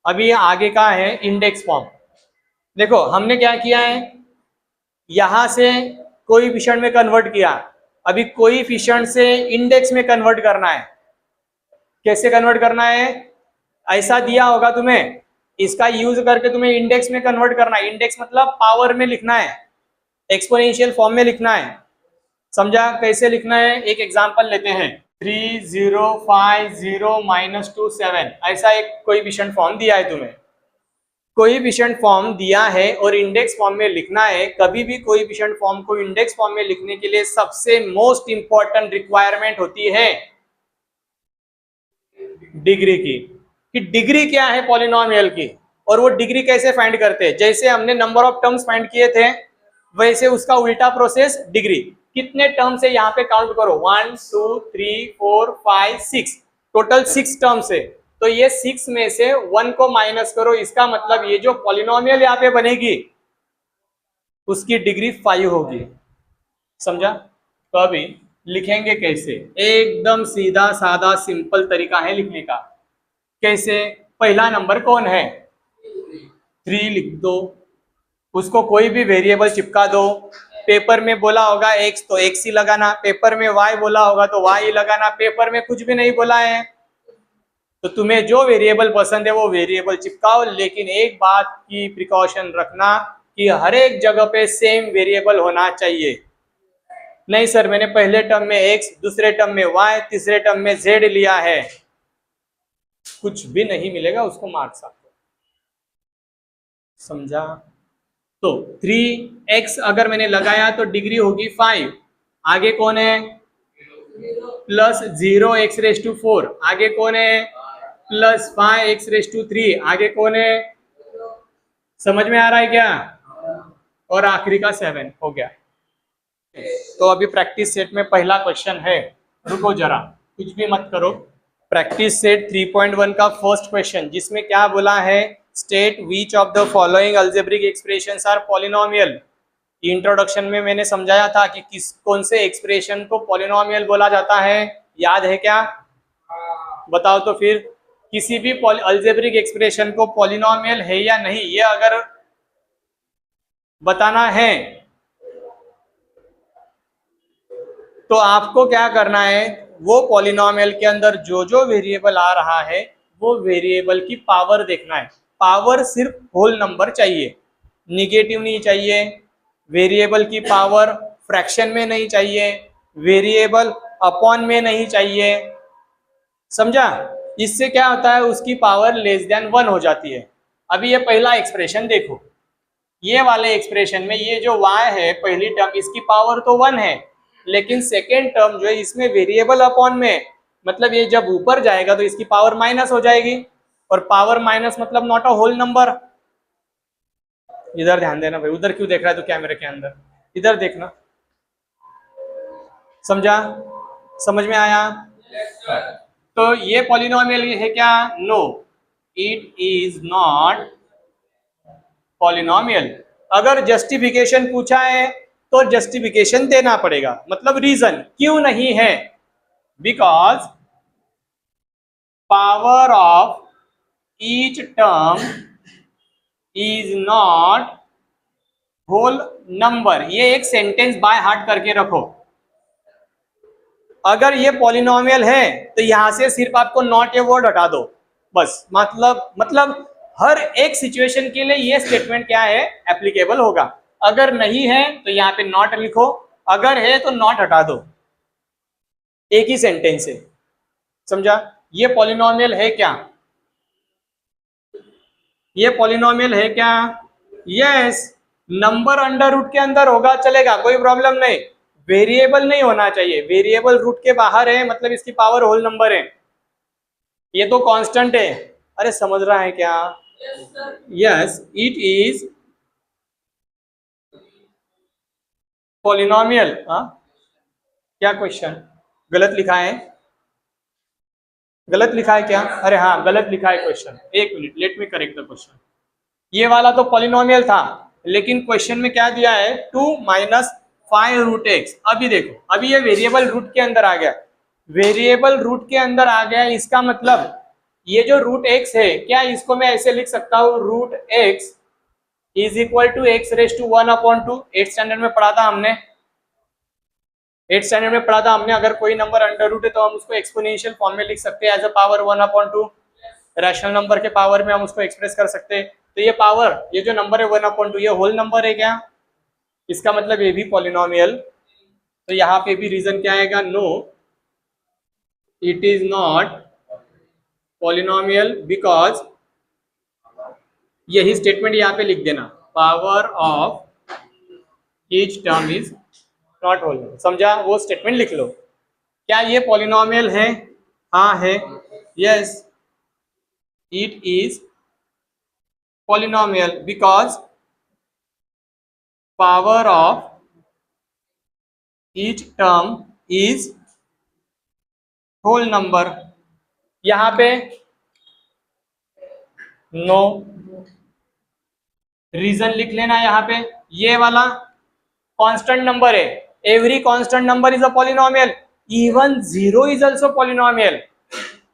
अभी आगे का है इंडेक्स फॉर्म। देखो हमने क्या किया है, यहां से कोएफिशिएंट में कन्वर्ट किया, अभी कोएफिशिएंट से इंडेक्स में कन्वर्ट करना है। कैसे कन्वर्ट करना है, ऐसा दिया होगा तुम्हें, इसका यूज करके तुम्हें इंडेक्स में कन्वर्ट करना है। इंडेक्स मतलब पावर में लिखना है, एक्सपोनेंशियल फॉर्म में लिखना है, समझा। कैसे लिखना है, एक एग्जांपल लेते हैं, 3050-27, ऐसा एक कोएफिशिएंट फॉर्म दिया है तुम्हें। कोएफिशिएंट फॉर्म दिया है और इंडेक्स फॉर्म में लिखना है। कभी भी कोएफिशिएंट फॉर्म को इंडेक्स फॉर्म में लिखने के लिए सबसे मोस्ट इंपॉर्टेंट रिक्वायरमेंट होती है डिग्री की, कि डिग्री क्या है पॉलिनोमियल की, और वो डिग्री कैसे फाइंड करते हैं। जैसे हमने नंबर ऑफ टर्म्स फाइंड किए थे वैसे उसका उल्टा प्रोसेस डिग्री। कितने टर्म्स है यहाँ पे काउंट करो, 1 2 3 4 5 6, टोटल 6 टर्म्स है। तो ये 6 में से 1 को माइनस करो, इसका मतलब ये जो पॉलिनोमियल यहाँ पे बनेगी उसकी डिग्री 5 होगी, समझा। तो अभी लिखेंगे कैसे, एकदम सीधा साधा सिंपल तरीका है लिखने का। कैसे, पहला नंबर कौन है, 3 लिख दो, उसको कोई भी वेरिएबल चिपका दो। पेपर में बोला होगा x तो x ही लगाना, पेपर में y बोला होगा तो y ही लगाना, पेपर में कुछ भी नहीं बोला है तो तुम्हें जो वेरिएबल पसंद है वो वेरिएबल चिपकाओ। लेकिन एक बात की प्रिकॉशन रखना कि हर एक जगह पे सेम वेरिएबल होना चाहिए। नहीं सर मैंने पहले टर्म में x, दूसरे टर्म में y, तीसरे टर्म में z लिया है, कुछ भी नहीं मिलेगा उसको मार्क्स आपको, समझा। तो 3x अगर मैंने लगाया तो डिग्री होगी 5, आगे कौन है प्लस 0x⁴, आगे कौन है प्लस 5x⁵, आगे कौन है, समझ में आ रहा है क्या, और आखिरी का 7 हो गया। तो अभी प्रैक्टिस सेट में पहला क्वेश्चन है, रुको जरा कुछ भी मत करो। प्रैक्टिस सेट 3.1 का फर्स्ट क्वेश्चन, जिसमें क्या बोला है, state which of the following algebraic expressions are polynomial. Introduction में मैंने समझाया था कि कौन से एक्सप्रेशन को पॉलिनोमियल बोला जाता है, याद है क्या, बताओ तो फिर। किसी भी अलजेब्रिक एक्सप्रेशन को पॉलिनोमियल है या नहीं ये अगर बताना है तो आपको क्या करना है, वो पॉलिनोमियल के अंदर जो जो वेरिएबल आ रहा है वो वेरिएबल की पावर देखना है। पावर सिर्फ होल नंबर चाहिए, निगेटिव नहीं चाहिए, वेरिएबल की पावर फ्रैक्शन में नहीं चाहिए, वेरिएबल अपॉन में नहीं चाहिए, समझा। इससे क्या होता है, उसकी पावर लेस देन 1 हो जाती है। अभी ये पहला एक्सप्रेशन देखो, ये वाले एक्सप्रेशन में ये जो y है पहली टर्म, इसकी पावर तो 1 है, लेकिन सेकेंड टर्म जो है इसमें वेरिएबल अपॉन में, मतलब ये जब ऊपर जाएगा तो इसकी पावर माइनस हो जाएगी, और पावर माइनस मतलब नॉट अ होल नंबर। इधर ध्यान देना भाई, उधर क्यों देख रहा है तू कैमरे के अंदर, इधर देखना, समझा, समझ में आया। तो ये पॉलिनोमियल है क्या, no it is not polynomial. अगर जस्टिफिकेशन पूछा है तो जस्टिफिकेशन देना पड़ेगा, मतलब रीजन क्यों नहीं है, because power of each term is not whole number. ये एक सेंटेंस बाय हार्ट करके रखो। अगर ये पॉलिनोमियल है तो यहां से सिर्फ आपको नॉट ये वर्ड हटा दो बस, मतलब हर एक सिचुएशन के लिए ये स्टेटमेंट क्या है, एप्लीकेबल होगा। अगर नहीं है तो यहाँ पे नॉट लिखो, अगर है तो नॉट हटा दो, एक ही सेंटेंस है, समझा। ये पॉलिनोमियल है क्या, ये पॉलिनोमियल है क्या, यस। नंबर अंडर रूट के अंदर होगा चलेगा, कोई प्रॉब्लम नहीं, वेरिएबल नहीं होना चाहिए, वेरिएबल रूट के बाहर है मतलब इसकी पावर होल नंबर है, ये तो कांस्टेंट है। अरे समझ रहा है क्या, यस इट इज पॉलिनोमियल। क्या क्वेश्चन गलत लिखा है, गलत लिखा है क्या, अरे हाँ गलत लिखा है क्वेश्चन, एक minute let me correct the question. ये वाला तो पॉलिनोमियल था, लेकिन क्वेश्चन में क्या दिया है, 2 माइनस 5 रूट एक्स। अभी देखो, अभी ये वेरिएबल रूट के अंदर आ गया, वेरिएबल रूट के अंदर आ गया, इसका मतलब ये जो रूट एक्स है, क्या इसको मैं ऐसे लिख सकता हूँ, root x is equal to x raise to 1/2। 8th standard में पढ़ा था हमने, 8th स्टैंडर्ड में पढ़ा था हमने, अगर कोई नंबर अंडर रूट है तो हम उसको एक्सपोनेंशियल फॉर्म में लिख सकते हैं as a power 1/2, rational number के पावर में हम उसको एक्सप्रेस कर सकते हैं। तो ये पावर, ये जो नंबर है 1/2, ये होल नंबर है क्या, इसका मतलब ये भी पॉलिनोमियल। तो यहाँ पे भी रीजन क्या आएगा, no it is not polynomial, because यही स्टेटमेंट यहाँ पे लिख देना, power of each term is not whole number, समझा, वो स्टेटमेंट लिख लो। क्या ये पॉलिनोमियल है, हाँ है, yes it is polynomial because power of each term is whole number। यहाँ पे नो, रीजन लिख लेना यहाँ पे, ये वाला कांस्टेंट नंबर है, every constant number is a polynomial, even 0 is also polynomial.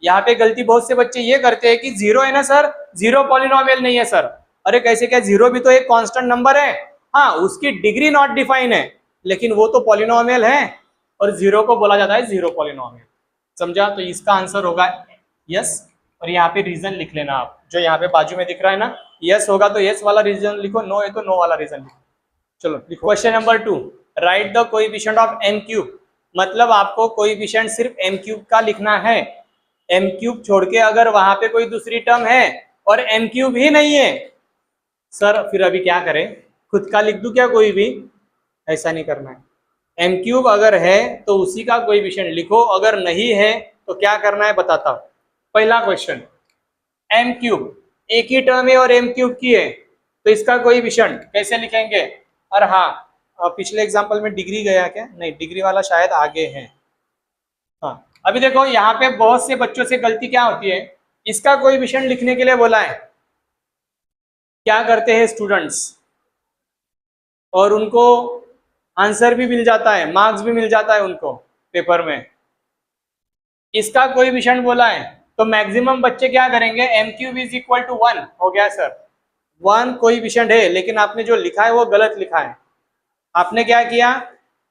यहाँ पे गलती बहुत से बच्चे ये करते हैं कि 0 है ना सर, 0 पॉलिनोमियल नहीं है सर। अरे कैसे, क्या 0 भी तो एक कांस्टेंट नंबर है, हाँ उसकी डिग्री नॉट डिफाइन है, लेकिन वो तो पॉलिनोमियल है, और 0 को बोला जाता है 0 पॉलिनोमियल, समझा। तो इसका आंसर होगा यस, और यहाँ पे रीजन लिख लेना आप, जो यहाँ पे बाजू में दिख रहा है ना, यस होगा तो यस वाला रीजन लिखो, नो है तो नो वाला रीजन लिखो। चलो question number 2, right the coefficient of m cube. मतलब आपको कोएफिशिएंट सिर्फ m क्यूब का लिखना है, m क्यूब छोड़ के अगर वहां पे कोई दूसरी टर्म है और m क्यूब ही नहीं है, सर फिर अभी क्या करें, खुद का लिख दूं क्या कोई भी, ऐसा नहीं करना है। m क्यूब अगर है तो उसी का कोएफिशिएंट लिखो, अगर नहीं है तो क्या करना है बताता हूं। पहला क्वेश्चन, m क्यूब एक ही टर्म है और m क्यूब की है, तो इसका कोएफिशिएंट कैसे लिखेंगे। और हाँ, पिछले एग्जांपल में डिग्री गया क्या, नहीं डिग्री वाला शायद आगे है। हाँ अभी देखो यहाँ पे बहुत से बच्चों से गलती क्या होती है, इसका कोएफिशिएंट लिखने के लिए बोला है, क्या करते हैं स्टूडेंट्स, और उनको आंसर भी मिल जाता है, मार्क्स भी मिल जाता है उनको पेपर में, इसका कोएफिशिएंट बोला है तो मैक्सिमम बच्चे क्या करेंगे, m cube is equal to 1 हो गया सर, 1 कोएफिशिएंट है, लेकिन आपने जो लिखा है वो गलत लिखा है। आपने क्या किया,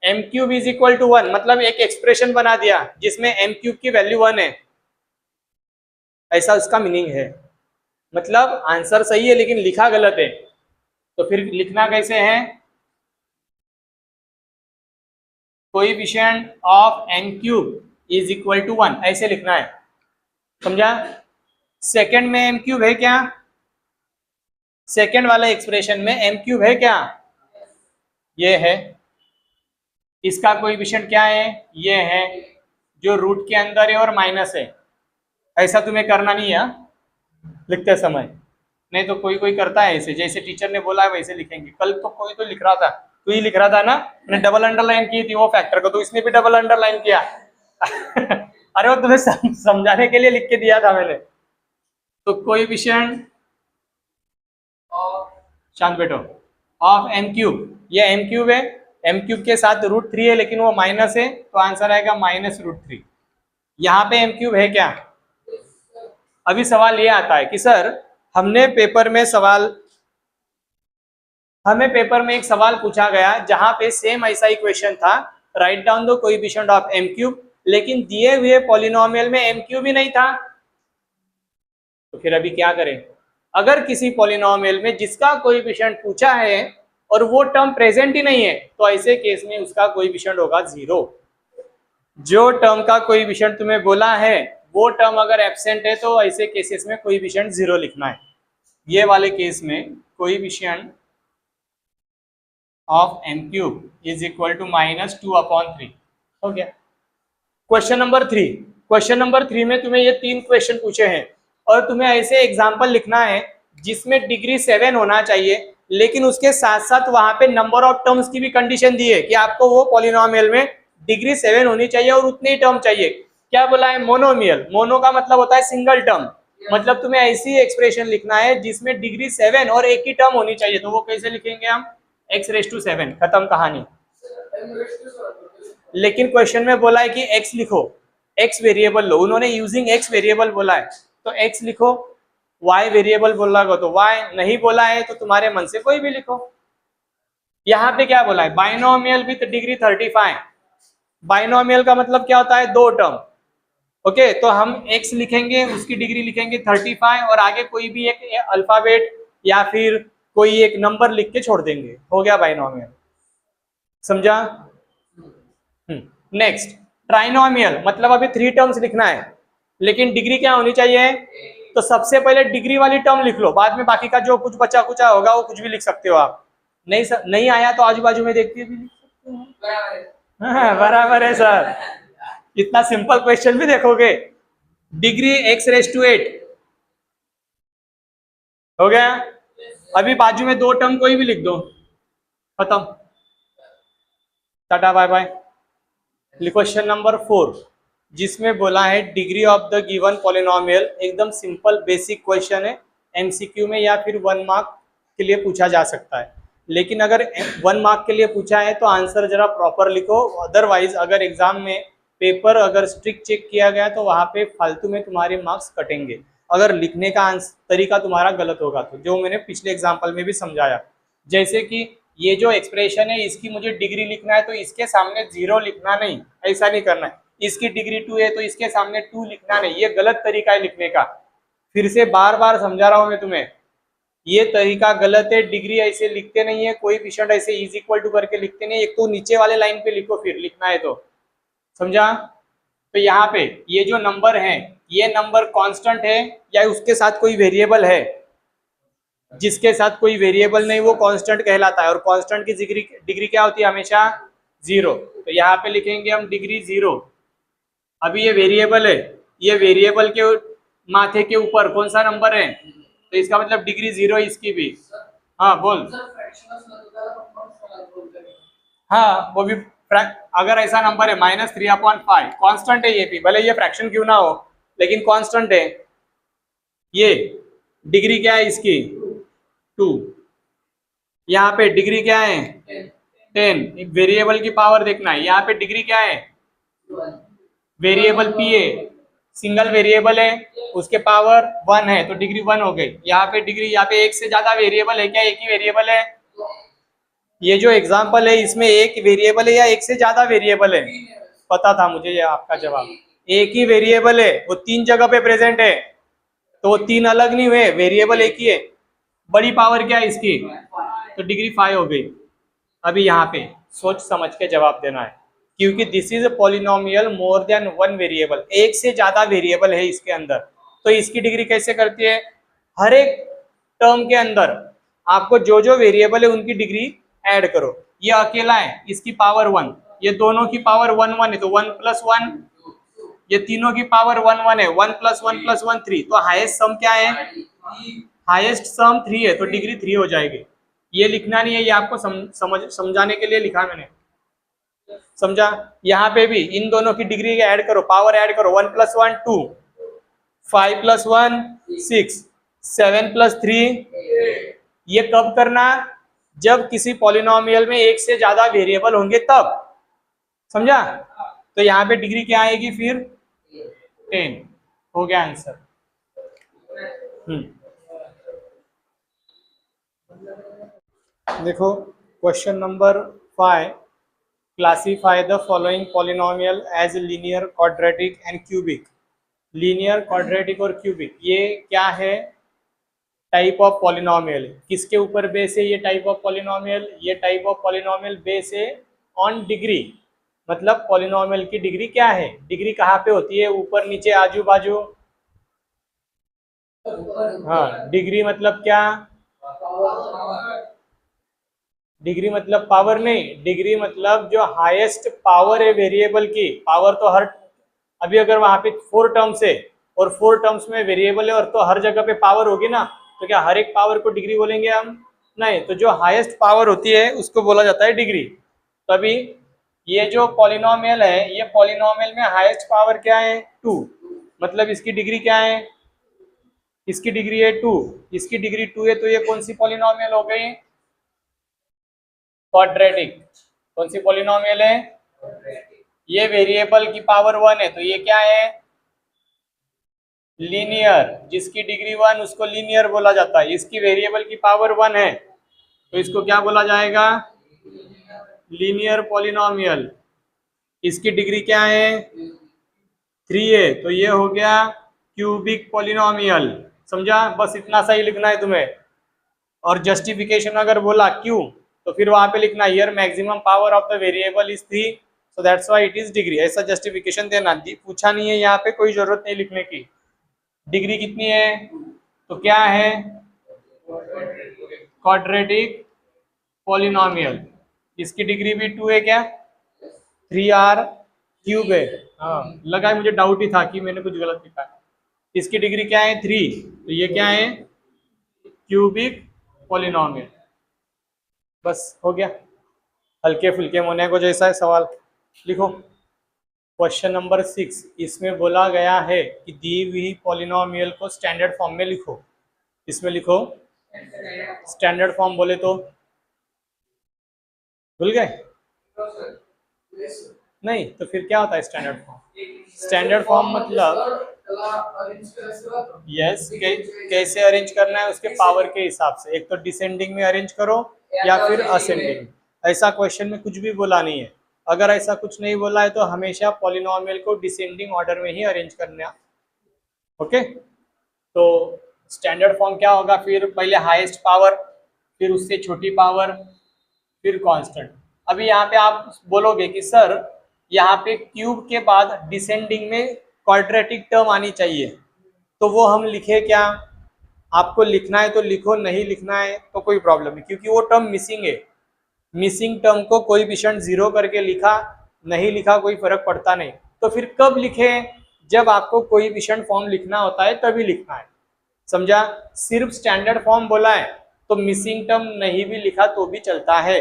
m cube is equal to 1, मतलब एक एक्सप्रेशन बना दिया जिसमें एम क्यूब की वैल्यू 1 है, ऐसा उसका मीनिंग है। मतलब आंसर सही है लेकिन लिखा गलत है, तो फिर लिखना कैसे है? Coefficient of m cube is equal to 1, ऐसे लिखना है, समझा? सेकंड में एम क्यूब है क्या? सेकंड वाला एक्सप्रेशन में एम क्यूब है क्या? ये है। इसका कोएफिशिएंट क्या है? ये है, जो रूट के अंदर है और माइनस है। ऐसा तुम्हें करना नहीं है लिखते समय, नहीं तो कोई कोई करता है ऐसे, जैसे टीचर ने बोला है वैसे लिखेंगे। कल तो कोई तो लिख रहा था, तू ही लिख रहा था ना, मैंने डबल अंडरलाइन की थी वो फैक्टर को, तो इसने भी डबल अंडरलाइन किया। अरे वो तुम्हें समझाने के लिए लिख के दिया था मैंने। तो कोएफिशिएंट, शांत बैठो, ऑफ एम क्यूब, ये एम क्यूब है, एम क्यूब के साथ √3 है लेकिन वो माइनस है, तो आंसर आएगा -√3। यहाँ पे एम क्यूब है क्या? अभी सवाल ये आता है कि सर हमें पेपर में एक सवाल पूछा गया जहां पे सेम ऐसा ही क्वेश्चन था, write down the coefficient of m cube, लेकिन दिए हुए पॉलिनोमियल में एम क्यूब ही नहीं था। तो फिर अभी क्या करें? अगर किसी पॉलिनोमियल में जिसका कोएफिशिएंट पूछा है और वो टर्म प्रेजेंट ही नहीं है, तो ऐसे केस में उसका कोएफिशिएंट होगा 0। जो टर्म का कोएफिशिएंट तुम्हें बोला है वो टर्म अगर एब्सेंट है तो ऐसे केसेस में कोएफिशिएंट 0 लिखना है। ये वाले केस में coefficient of m cube is equal to -2/3 हो गया। क्वेश्चन नंबर 3 में तुम्हें ये 3 क्वेश्चन पूछे हैं और तुम्हें ऐसे एग्जाम्पल लिखना है जिसमें डिग्री 7 होना चाहिए, लेकिन उसके साथ साथ वहां पे नंबर ऑफ टर्म्स की भी कंडीशन दी है कि आपको वो पॉलिनोमियल में डिग्री 7 होनी चाहिए और उतनी टर्म चाहिए। क्या बोला है? मोनोमियल। मोनो का मतलब होता है सिंगल टर्म, मतलब तुम्हें ऐसी एक्सप्रेशन लिखना है जिसमें डिग्री 7 और एक ही टर्म होनी चाहिए। तो वो कैसे लिखेंगे हम? x⁻⁷, खत्म कहानी। लेकिन क्वेश्चन में बोला है कि x लिखो, x वेरिएबल लो, उन्होंने यूजिंग x वेरिएबल बोला है तो x लिखो, y वेरिएबल बोला हो तो y, नहीं बोला है तो तुम्हारे मन से कोई भी लिखो। यहाँ पे क्या बोला है? Binomial with degree 35। बाइनोमियल का मतलब क्या होता है? 2 टर्म। ओके, तो हम x लिखेंगे, उसकी डिग्री लिखेंगे 35 और आगे कोई भी एक अल्फाबेट या फिर कोई एक नंबर लिख के छोड़ देंगे, हो गया बाइनोमियल। समझा? नेक्स्ट, ट्राइनोमियल, मतलब अभी 3 टर्म्स लिखना है लेकिन डिग्री क्या होनी चाहिए? तो सबसे पहले डिग्री वाली टर्म लिख लो, बाद में बाकी का जो कुछ बचा कुचा होगा वो कुछ भी लिख सकते हो आप। नहीं आया तो आजू बाजू में देख के भी लिख सकते हो। हाँ, बराबर है सर। इतना सिंपल क्वेश्चन भी देखोगे। डिग्री x⁸ हो गया। अभी बाजू में 2 टर्म कोई भी लिख दो, खत्म, tata bye bye. Question number 4 जिसमें बोला है degree of the given polynomial, एकदम सिंपल बेसिक क्वेश्चन है, एमसीक्यू में या फिर 1 मार्क के लिए पूछा जा सकता है। लेकिन अगर 1 मार्क के लिए पूछा है तो आंसर जरा प्रॉपर लिखो, अदरवाइज अगर एग्जाम में पेपर अगर स्ट्रिक्ट चेक किया गया तो वहाँ पे फालतू में तुम्हारे मार्क्स कटेंगे अगर लिखने का तरीका तुम्हारा गलत होगा तो, जो मैंने पिछले एग्जाम्पल में भी समझाया। जैसे कि ये जो एक्सप्रेशन है इसकी मुझे डिग्री लिखना है तो इसके सामने 0 लिखना नहीं, ऐसा नहीं करना है। इसकी डिग्री 2 है तो इसके सामने 2 लिखना नहीं, ये गलत तरीका है लिखने का। फिर से बार बार समझा रहा हूं मैं तुम्हें, ये तरीका गलत है। डिग्री ऐसे लिखते नहीं है, कोएफिशिएंट ऐसे इज इक्वल टू करके लिखते नहीं है। एक तो नीचे वाले लाइन पे लिखो फिर लिखना है तो, समझा? तो यहाँ पे ये जो नंबर है, ये नंबर कांस्टेंट है या उसके साथ कोई वेरिएबल है? जिसके साथ कोई वेरिएबल नहीं वो कांस्टेंट कहलाता है, और कांस्टेंट की डिग्री क्या होती है? हमेशा 0। तो यहाँ पे लिखेंगे हम डिग्री 0। अभी ये वेरिएबल है, ये वेरिएबल के माथे के ऊपर कौन सा नंबर है? तो इसका मतलब डिग्री 0 इसकी भी। हाँ बोल। हाँ वो भी अगर ऐसा नंबर है -3/5, कांस्टेंट है ये भी, भले ये फ्रैक्शन क्यों ना हो लेकिन कांस्टेंट है। ये डिग्री क्या है इसकी? 2। यहाँ पे डिग्री क्या है? 10। वेरिएबल की पावर देखना है, यहाँ पे डिग्री क्या है? वेरिएबल p है, सिंगल वेरिएबल है, उसके पावर 1 है तो डिग्री 1 हो गई। यहाँ पे डिग्री, यहाँ पे एक से ज्यादा वेरिएबल है क्या? एक ही वेरिएबल है। ये जो एग्जाम्पल है इसमें एक वेरिएबल है या एक से ज्यादा वेरिएबल है? पता था मुझे ये आपका जवाब। एक ही वेरिएबल है, वो 3 जगह पे प्रेजेंट है, तो वो 3 अलग नहीं हुए, वेरिएबल एक ही है। बड़ी पावर क्या है इसकी? तो डिग्री 5 हो गई। अभी यहाँ पे सोच समझ के जवाब देना है, क्योंकि this is a polynomial more than one variable, एक से ज्यादा वेरिएबल है इसके अंदर। तो इसकी डिग्री कैसे करती है? हर एक टर्म के अंदर आपको जो जो वेरिएबल है उनकी डिग्री ऐड करो। ये अकेला है, इसकी पावर 1, ये दोनों की पावर 1 1 है, तो 1 + 1, ये तीनों की पावर 1 1 है, 1 + 1 + 1 3, तो हाईएस्ट सम क्या है? हाईएस्ट सम 3 है, तो डिग्री 3 हो जाएगी। ये लिखना नहीं है, ये आपको समझाने के लिए लिखा मैंने, समझा? यहाँ पे भी इन दोनों की डिग्री ऐड करो, पावर ऐड करो, 1 + 1 2, 5 + 1 6, 7 + 3। ये कब करना? जब किसी पॉलिनोमियल में एक से ज्यादा वेरिएबल होंगे तब, समझा? तो यहाँ पे डिग्री क्या आएगी फिर? 10। हो गया आंसर। देखो question number 5, classify the following polynomial as linear, quadratic and cubic. Linear, quadratic और क्यूबिक ये क्या है? Type of polynomial. किसके ऊपर बेस है ये टाइप ऑफ पॉलिनोमियल? ये टाइप ऑफ पॉलिनोमियल बेस है ऑन डिग्री। मतलब पॉलिनोमियल की डिग्री क्या है? डिग्री कहाँ पे होती है? ऊपर, नीचे, आजू बाजू? हाँ, डिग्री मतलब क्या? डिग्री मतलब पावर नहीं, डिग्री मतलब जो हाईएस्ट पावर है वेरिएबल की। पावर तो हर, अभी अगर वहां पे 4 टर्म्स है और 4 टर्म्स में वेरिएबल है और तो हर जगह पे पावर होगी ना, तो क्या हर एक पावर को डिग्री बोलेंगे हम? नहीं, तो जो हाईएस्ट पावर होती है उसको बोला जाता है डिग्री। तभी ये जो पॉलिनोमियल है, ये पॉलिनोमियल में हाईएस्ट पावर क्या है? 2, मतलब इसकी डिग्री क्या है? इसकी डिग्री है 2, इसकी डिग्री 2 है, तो ये कौन सी पॉलिनोमियल हो गई? क्वाड्रेटिक। कौन सी पॉलिनोमियल है? ये वेरिएबल की पावर 1 है, तो ये क्या है? लीनियर। जिसकी डिग्री 1 उसको लीनियर बोला जाता है। इसकी वेरिएबल की पावर 1 है, तो इसको क्या बोला जाएगा? Linear polynomial. इसकी डिग्री क्या है? 3 है, तो ये हो गया क्यूबिक पॉलिनोमियल। समझा? बस इतना सा ही लिखना है तुम्हें। और जस्टिफिकेशन अगर बोला क्यों, तो फिर वहां पे लिखना here maximum power of the variable is 3, so that's why it is degree. ऐसा जस्टिफिकेशन देना। पूछा नहीं है यहाँ पे, कोई जरूरत नहीं लिखने की। डिग्री कितनी है? तो क्या है? Quadratic polynomial. इसकी डिग्री भी 2 है क्या? 3r क्यूब है। हाँ, लगा है मुझे, डाउट ही था कि मैंने कुछ गलत लिखा है। इसकी डिग्री क्या है? 3, तो ये क्या है? Cubic polynomial. बस हो गया। हल्के फुल्के मोने को जैसा है सवाल लिखो। क्वेश्चन नंबर 6, इसमें बोला गया है कि दी हुई पॉलिनोमियल को स्टैंडर्ड फॉर्म में लिखो। इसमें लिखो स्टैंडर्ड फॉर्म। बोले तो भूल गए? नहीं, तो फिर क्या होता है स्टैंडर्ड फॉर्म? स्टैंडर्ड फॉर्म मतलब यस, कैसे अरेंज करना है उसके पावर के हिसाब से। एक तो डिसेंडिंग में अरेंज करो या फिर असेंडिंग। ऐसा क्वेश्चन में कुछ भी बोला नहीं है। अगर ऐसा कुछ नहीं बोला है तो हमेशा पॉलिनोमियल को डिसेंडिंग ऑर्डर में ही अरेंज करना। ओके, तो स्टैंडर्ड फॉर्म क्या होगा फिर? पहले हाईएस्ट पावर, फिर उससे छोटी पावर, फिर कांस्टेंट। अभी यहाँ पे आप बोलोगे कि सर यहाँ पे क्यूब के बाद डिसेंडिंग में क्वाड्रेटिक टर्म आनी चाहिए, तो वो हम लिखे क्या? आपको लिखना है तो लिखो, नहीं लिखना है तो कोई प्रॉब्लम नहीं, क्योंकि वो टर्म मिसिंग है। मिसिंग टर्म को कोई भी क्षण 0 करके लिखा, नहीं लिखा, कोई फर्क पड़ता नहीं। तो फिर कब लिखे? जब आपको कोई विषण फॉर्म लिखना होता है तभी लिखना है। समझा? सिर्फ स्टैंडर्ड फॉर्म बोला है तो मिसिंग टर्म नहीं भी लिखा तो भी चलता है।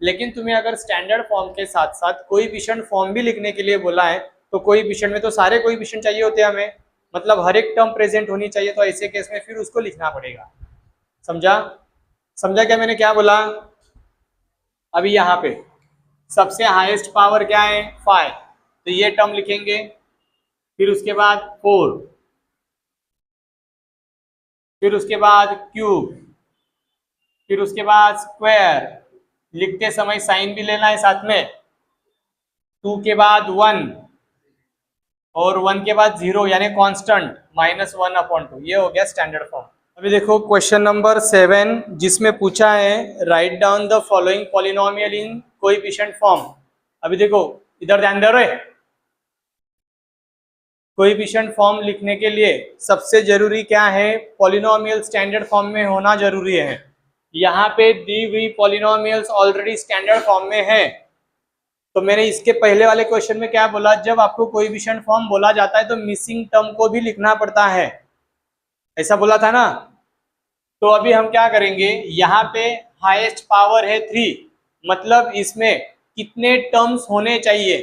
लेकिन तुम्हें अगर स्टैंडर्ड फॉर्म के साथ साथ कोई विषण फॉर्म भी लिखने के लिए बोला है, तो कोई विषण में तो सारे कोई विषण चाहिए होते हैं हमें, मतलब हर एक टर्म प्रेजेंट होनी चाहिए, तो ऐसे केस में फिर उसको लिखना पड़ेगा। समझा? समझा क्या मैंने क्या बोला? अभी यहाँ पे सबसे हाईएस्ट पावर क्या है? 5, तो ये टर्म लिखेंगे। फिर उसके बाद 4, फिर उसके बाद क्यूब, फिर उसके बाद स्क्वायर, लिखते समय साइन भी लेना है साथ में, 2 के बाद 1 और 1 के बाद 0 यानी कांस्टेंट -1/2, ये हो गया स्टैंडर्ड फॉर्म। अभी देखो क्वेश्चन नंबर 7 जिसमें पूछा है right down the following polynomial in coefficient form. अभी देखो इधर ध्यान दे रहे, कोएफिशिएंट फॉर्म लिखने के लिए सबसे जरूरी क्या है, पॉलिनोमियल स्टैंडर्ड फॉर्म में होना जरूरी है। यहाँ पे दी हुई पॉलिनोमियल्स ऑलरेडी स्टैंडर्ड फॉर्म में है। तो मैंने इसके पहले वाले क्वेश्चन में क्या बोला, जब आपको कोएफिशिएंट फॉर्म बोला जाता है तो मिसिंग टर्म को भी लिखना पड़ता है, ऐसा बोला था ना। तो अभी हम क्या करेंगे, यहाँ पे हाईएस्ट पावर है 3, मतलब इसमें कितने टर्म्स होने चाहिए,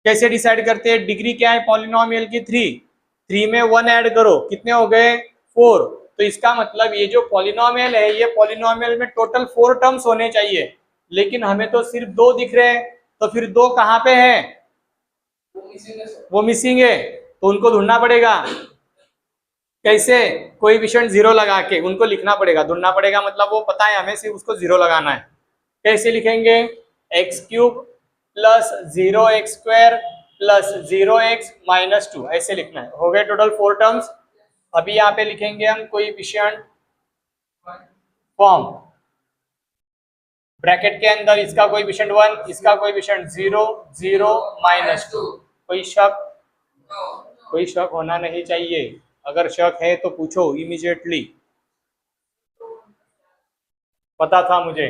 कैसे डिसाइड करते हैं, डिग्री क्या है पॉलिनोमियल की 3 में 1 ऐड करो, कितने हो गए 4। तो इसका मतलब ये जो पॉलिनोमियल है, ये पॉलिनोमियल में टोटल 4 टर्म्स होने चाहिए, लेकिन हमें तो सिर्फ 2 दिख रहे हैं। तो फिर 2 कहाँ पे है, वो मिसिंग है, तो उनको ढूंढना पड़ेगा। कैसे, कोएफिशिएंट 0 लगा के उनको लिखना पड़ेगा, ढूंढना पड़ेगा, मतलब वो पता है हमें, सिर्फ उसको 0 लगाना है। कैसे लिखेंगे, x³ plus 0x² plus 0x-2 ऐसे लिखना है। हो गए टोटल 4 टर्म्स। अभी यहाँ पे लिखेंगे हम कोएफिशिएंट फॉर्म, ब्रैकेट के अंदर इसका कोएफिशिएंट 1, इसका कोएफिशिएंट 0, 0, -2। कोई शक होना नहीं चाहिए, अगर शक है तो पूछो इमीडिएटली। पता था मुझे,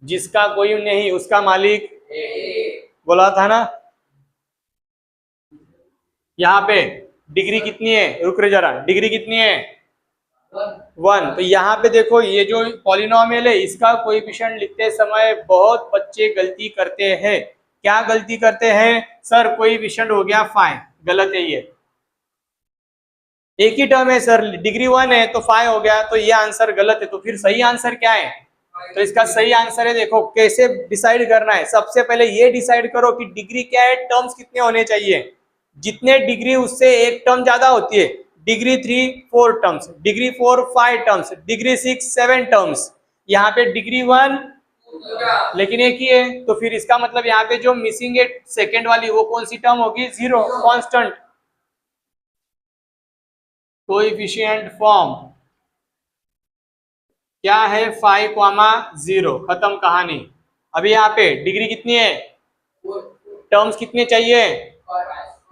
जिसका कोई नहीं उसका मालिक बोला था ना। यहाँ पे डिग्री कितनी है, रुक रहे जरा, डिग्री कितनी है 1। तो यहाँ पे देखो ये जो पॉलिनोमियल है इसका कोएफिशिएंट लिखते समय बहुत बच्चे गलती करते हैं। क्या गलती करते हैं, सर कोएफिशिएंट हो गया 5, गलत है, ये एक ही टर्म है सर, डिग्री 1 है तो 5 हो गया, तो ये आंसर गलत है। तो फिर सही आंसर क्या है, तो इसका सही आंसर है, देखो कैसे डिसाइड करना है। सबसे पहले ये डिसाइड करो कि डिग्री क्या है, टर्म्स कितने होने चाहिए। जितने डिग्री उससे एक टर्म ज्यादा होती है, degree 3 4 terms, degree 4 5 terms, degree 6 7 terms. यहाँ पे डिग्री 1 लेकिन एक ही है, तो फिर इसका मतलब यहाँ पे जो मिसिंग है सेकेंड वाली, वो कौन सी टर्म होगी, 0, कांस्टेंट। कोएफिशिएंट फॉर्म क्या है 5,0, खत्म कहानी। अभी यहाँ पे डिग्री कितनी है, टर्म्स कितने चाहिए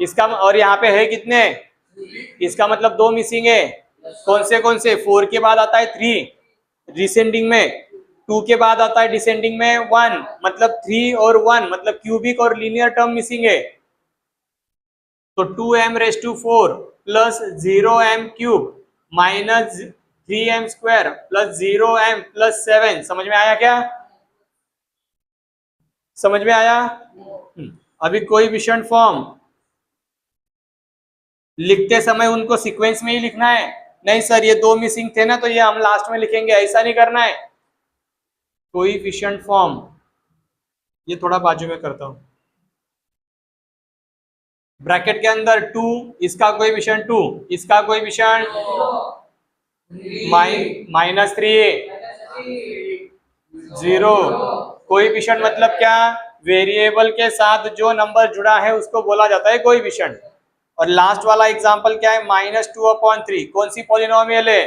इसका, और यहाँ पे है कितने, इसका मतलब 2 मिसिंग है। कौन से 4 के बाद आता है 3 डिसेंडिंग में, 2 के बाद आता है डिसेंडिंग में 1, मतलब 3 और 1 मतलब क्यूबिक और लीनियर टर्म मिसिंग है। तो 2m⁴ plus 0m³ minus 3m² plus 0m plus 7, समझ में आया क्या, समझ में आया। अभी कोएफिशिएंट फॉर्म लिखते समय उनको सीक्वेंस में ही लिखना है। नहीं सर ये 2 मिसिंग थे ना तो ये हम लास्ट में लिखेंगे, ऐसा नहीं करना है। कोएफिशिएंट फॉर्म, ये थोड़ा बाजू में करता हूं, ब्रैकेट के अंदर 2, इसका कोएफिशिएंट 2, इसका कोएफिशिएंट -3, 0। कोएफिशिएंट मतलब क्या, वेरिएबल के साथ जो नंबर जुड़ा है उसको बोला जाता है कोएफिशिएंट। और लास्ट वाला एग्जांपल क्या है, -2/3, कौन सी पॉलिनोमियल है,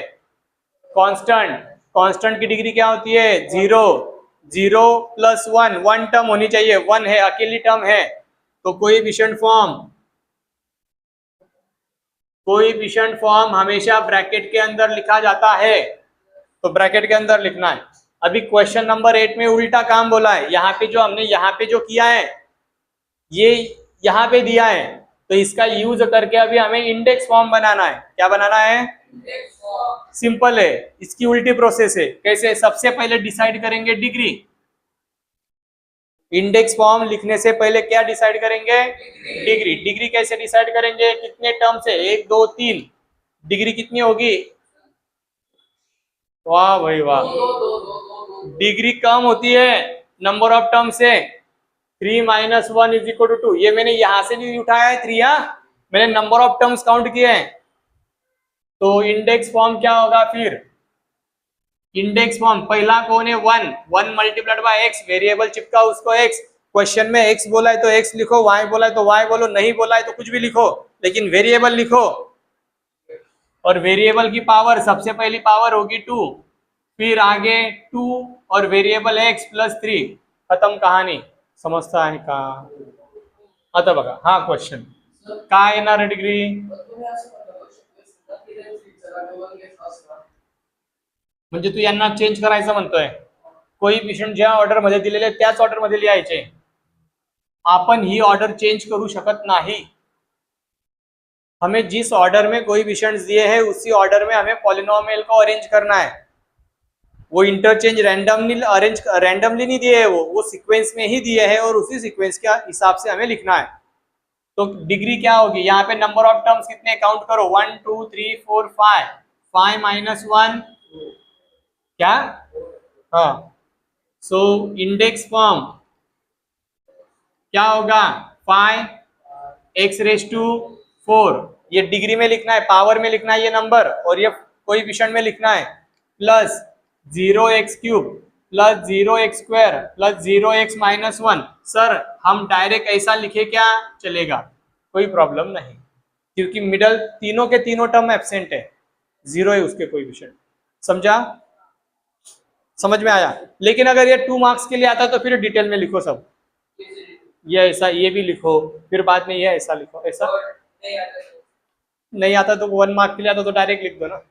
कांस्टेंट। कांस्टेंट की डिग्री क्या होती है, 0, 0 प्लस 1, 1 टर्म होनी चाहिए, 1 है, अकेली टर्म है। तो कोएफिशिएंट फॉर्म हमेशा ब्रैकेट के अंदर लिखा जाता है, तो ब्रैकेट के अंदर लिखना है। अभी क्वेश्चन नंबर 8 में उल्टा काम बोला है, यहाँ पे जो हमने यहाँ पे जो किया है ये यहाँ पे दिया है, तो इसका यूज करके अभी हमें इंडेक्स फॉर्म बनाना है। क्या बनाना है, सिंपल है, इसकी उल्टी प्रोसेस है। कैसे, सबसे पहले डिसाइड करेंगे डिग्री, इंडेक्स फॉर्म लिखने से पहले क्या डिसाइड करेंगे, डिग्री। डिग्री कैसे डिसाइड करेंगे, कितने टर्म से, 1 2 3, डिग्री कितनी होगी, वाह भाई वाह, डिग्री कम होती है नंबर ऑफ टर्म से, 3 - 1 = 2। ये मैंने यहां से नहीं उठाया है 3, मैंने नंबर ऑफ टर्म्स काउंट किए हैं। तो इंडेक्स फॉर्म क्या होगा फिर, इंडेक्स फॉर्म पहला कौन है, 1 मल्टीप्लाइड बाय एक्स, वेरिएबल चिपका उसको एक्स, क्वेश्चन में एक्स बोला है तो एक्स लिखो, वाई बोला है तो वाई बोलो, नहीं बोला है तो कुछ भी लिखो, लेकिन वेरिएबल लिखो। और वेरिएबल की पावर, सबसे पहली पावर होगी 2, फिर आगे 2 और वेरिएबल एक्स प्लस 3, खत्म कहानी। समजता है का? आता बघा हा क्वेश्चन काय येणार डिग्री, म्हणजे तू यांना चेंज करायचं म्हणतोय, कोइफिशिएंट ज्या ऑर्डर मध्ये दिलेले त्याच ऑर्डर मध्ये लिहायचे, आपण ही ऑर्डर चेंज करू शकत नहीं। हमें जिस ऑर्डर में कोइफिशिएंट्स दिए हैं उसी ऑर्डर में हमें पॉलिनोमियल को अरेंज करना है। वो इंटरचेंज रैंडमली नहीं दिए है, वो सीक्वेंस में ही दिए हैं और उसी सीक्वेंस के हिसाब से हमें लिखना है। तो डिग्री क्या होगी, यहाँ पे नंबर ऑफ टर्म्स कितने काउंट करो, 1 2 3 4 5, 5 माइनस 1 क्या, हाँ, सो इंडेक्स फॉर्म क्या होगा, 5 एक्स रेस टू 4, ये डिग्री में लिखना है, पावर में लिखना है ये नंबर, और ये कोएफिशिएंट में लिखना है, plus 0x cube plus 0x square plus 0x minus 1। Sir हम डायरेक्ट ऐसा लिखे क्या चलेगा, कोई प्रॉब्लम नहीं, क्योंकि मिडल तीनों के तीनों टर्म एब्सेंट है, 0 है उसके कोएफिशिएंट। समझा, समझ में आया? लेकिन अगर ये 2 मार्क्स के लिए आता तो फिर डिटेल में लिखो सब, ये ऐसा, ये भी लिखो, फिर बाद में ये ऐसा लिखो, ऐसा नहीं आता तो 1 मार्क के लिए आता तो डायरेक्ट लिख दो ना।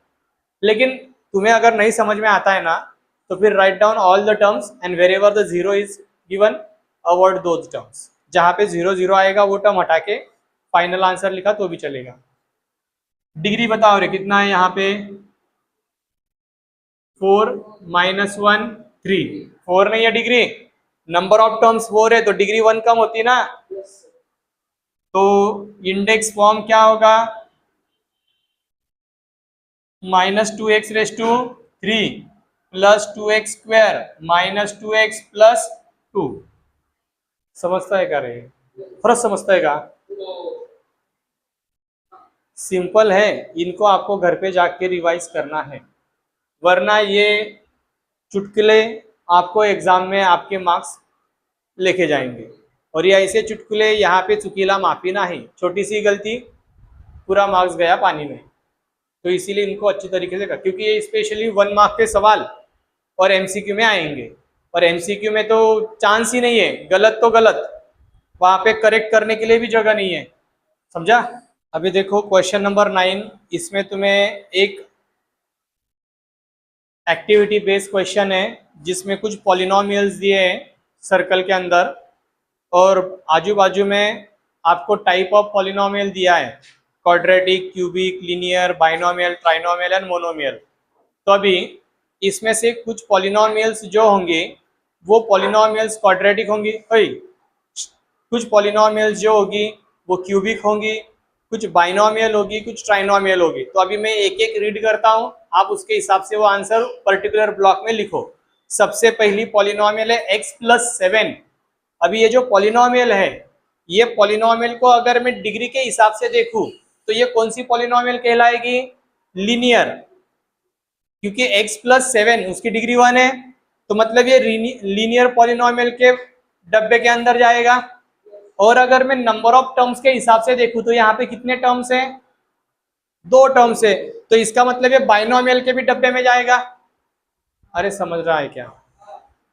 लेकिन तुम्हें अगर नहीं समझ में आता है ना तो फिर write down all the terms and wherever the 0 is given avoid those terms, जहां पे 0 0 आएगा वो टर्म हटा के फाइनल आंसर लिखा तो भी चलेगा। डिग्री बताओ रे कितना है यहाँ पे, 4 माइनस 1 3, 4 नहीं है डिग्री, नंबर ऑफ टर्म्स 4 है तो डिग्री 1 कम होती ना, तो इंडेक्स फॉर्म क्या होगा, -2x⁻³ plus 2x square minus 2x plus 2। समझता है क्या रे, फर्क समझता है का? सिंपल है, इनको आपको घर पे जाके रिवाइज करना है, वरना ये चुटकुले आपको एग्जाम में आपके मार्क्स लेके जाएंगे। और ये ऐसे चुटकुले यहाँ पे चुकीला माफी ना ही, छोटी सी गलती पूरा मार्क्स गया पानी में, तो इसीलिए इनको अच्छी तरीके से कर, क्योंकि ये स्पेशली 1 मार्क के सवाल और एमसीक्यू में आएंगे, और एमसीक्यू में तो चांस ही नहीं है, गलत तो गलत, वहां पे करेक्ट करने के लिए भी जगह नहीं है। समझा? अभी देखो क्वेश्चन नंबर 9, इसमें तुम्हें एक एक्टिविटी बेस्ड क्वेश्चन है जिसमें कुछ पॉलिनोमियल्स दिए हैं सर्कल के अंदर, और आजू बाजू में आपको टाइप ऑफ पॉलिनोमियल दिया है, quadratic, cubic, linear, binomial, trinomial and monomial. तो अभी इसमें से कुछ पॉलिनोमियल्स जो होंगे वो पॉलिनोमियल्स क्वाड्रेटिक होंगी, कुछ पॉलिनोमियल्स जो होगी वो क्यूबिक होंगी, कुछ बाइनोमियल होगी, कुछ ट्राइनोमियल होगी। तो अभी मैं एक एक रीड करता हूँ, आप उसके हिसाब से वो आंसर पर्टिकुलर ब्लॉक में लिखो। सबसे पहली पॉलिनोमियल है x+7। अभी ये जो पॉलिनोमियल है, ये पॉलिनोमियल को अगर मैं डिग्री के हिसाब से देखूं तो ये कौन सी पॉलिनोमियल कहलाएगी, लीनियर, क्योंकि x+7 उसकी डिग्री 1 है, तो मतलब ये लीनियर पॉलिनोमियल के डब्बे के अंदर जाएगा। और अगर मैं नंबर ऑफ टर्म्स के हिसाब से देखूं तो यहाँ पे कितने टर्म्स हैं, 2 टर्म्स है, तो इसका मतलब ये बाइनोमियल के भी डब्बे में जाएगा। अरे समझ रहा है क्या,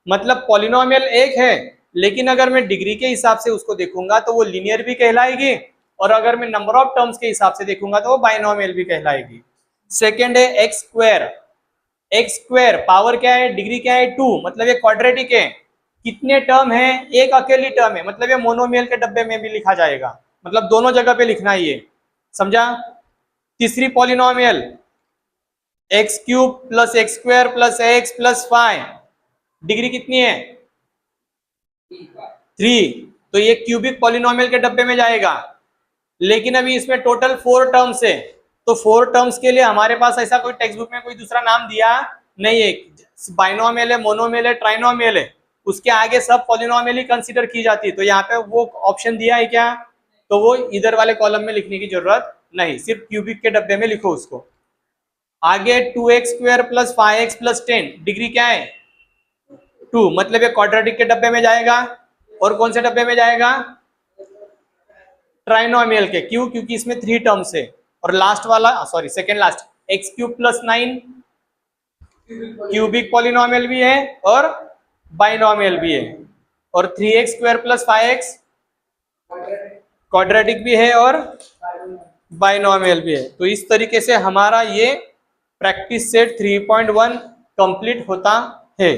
मतलब पॉलिनोमियल एक है, लेकिन अगर मैं डिग्री के हिसाब से उसको देखूंगा तो वो लीनियर भी कहलाएगी, और अगर मैं नंबर ऑफ टर्म्स के हिसाब से देखूंगा तो वो बाइनोमियल भी कहलाएगी। सेकेंड है एक्स स्क्वायर, पावर क्या है, डिग्री क्या है 2, मतलब ये क्वाड्रेटिक है, कितने टर्म है, एक अकेली टर्म है, मतलब ये मोनोमियल के डब्बे में भी लिखा जाएगा, मतलब दोनों जगह पे लिखना है ये। समझा? तीसरी polynomial x³ plus x² plus x plus 5, degree कितनी है 3, तो ये क्यूबिक पॉलिनोमियल के डब्बे में जाएगा। लेकिन अभी इसमें टोटल 4 टर्म्स है, तो 4 टर्म्स के लिए हमारे पास ऐसा कोई टेक्स्ट बुक में कोई दूसरा नाम दिया नहीं है, बाइनोमियल है, मोनोमियल है, ट्राइनोमियल है, उसके आगे सब पॉलिनोमियल ही कंसीडर की जाती है। तो यहाँ पे वो ऑप्शन दिया है क्या, तो वो इधर वाले कॉलम में लिखने की जरूरत नहीं, सिर्फ क्यूबिक के डब्बे में लिखो उसको। आगे 2x² plus 5x plus 10 degree क्या है 2, मतलब ये क्वाड्रेटिक के डब्बे में जाएगा। और कौन से डब्बे में जाएगा? ट्राइनोमियल के। क्यों? क्योंकि इसमें 3 टर्म्स है। और लास्ट वाला sorry second last x³ plus 9 cubic polynomial भी है और बाइनोमियल भी है। और 3x² प्लस 5x क्वाड्रेटिक भी है और बाइनोमियल भी है। तो इस तरीके से हमारा ये प्रैक्टिस सेट 3.1 कंप्लीट होता है।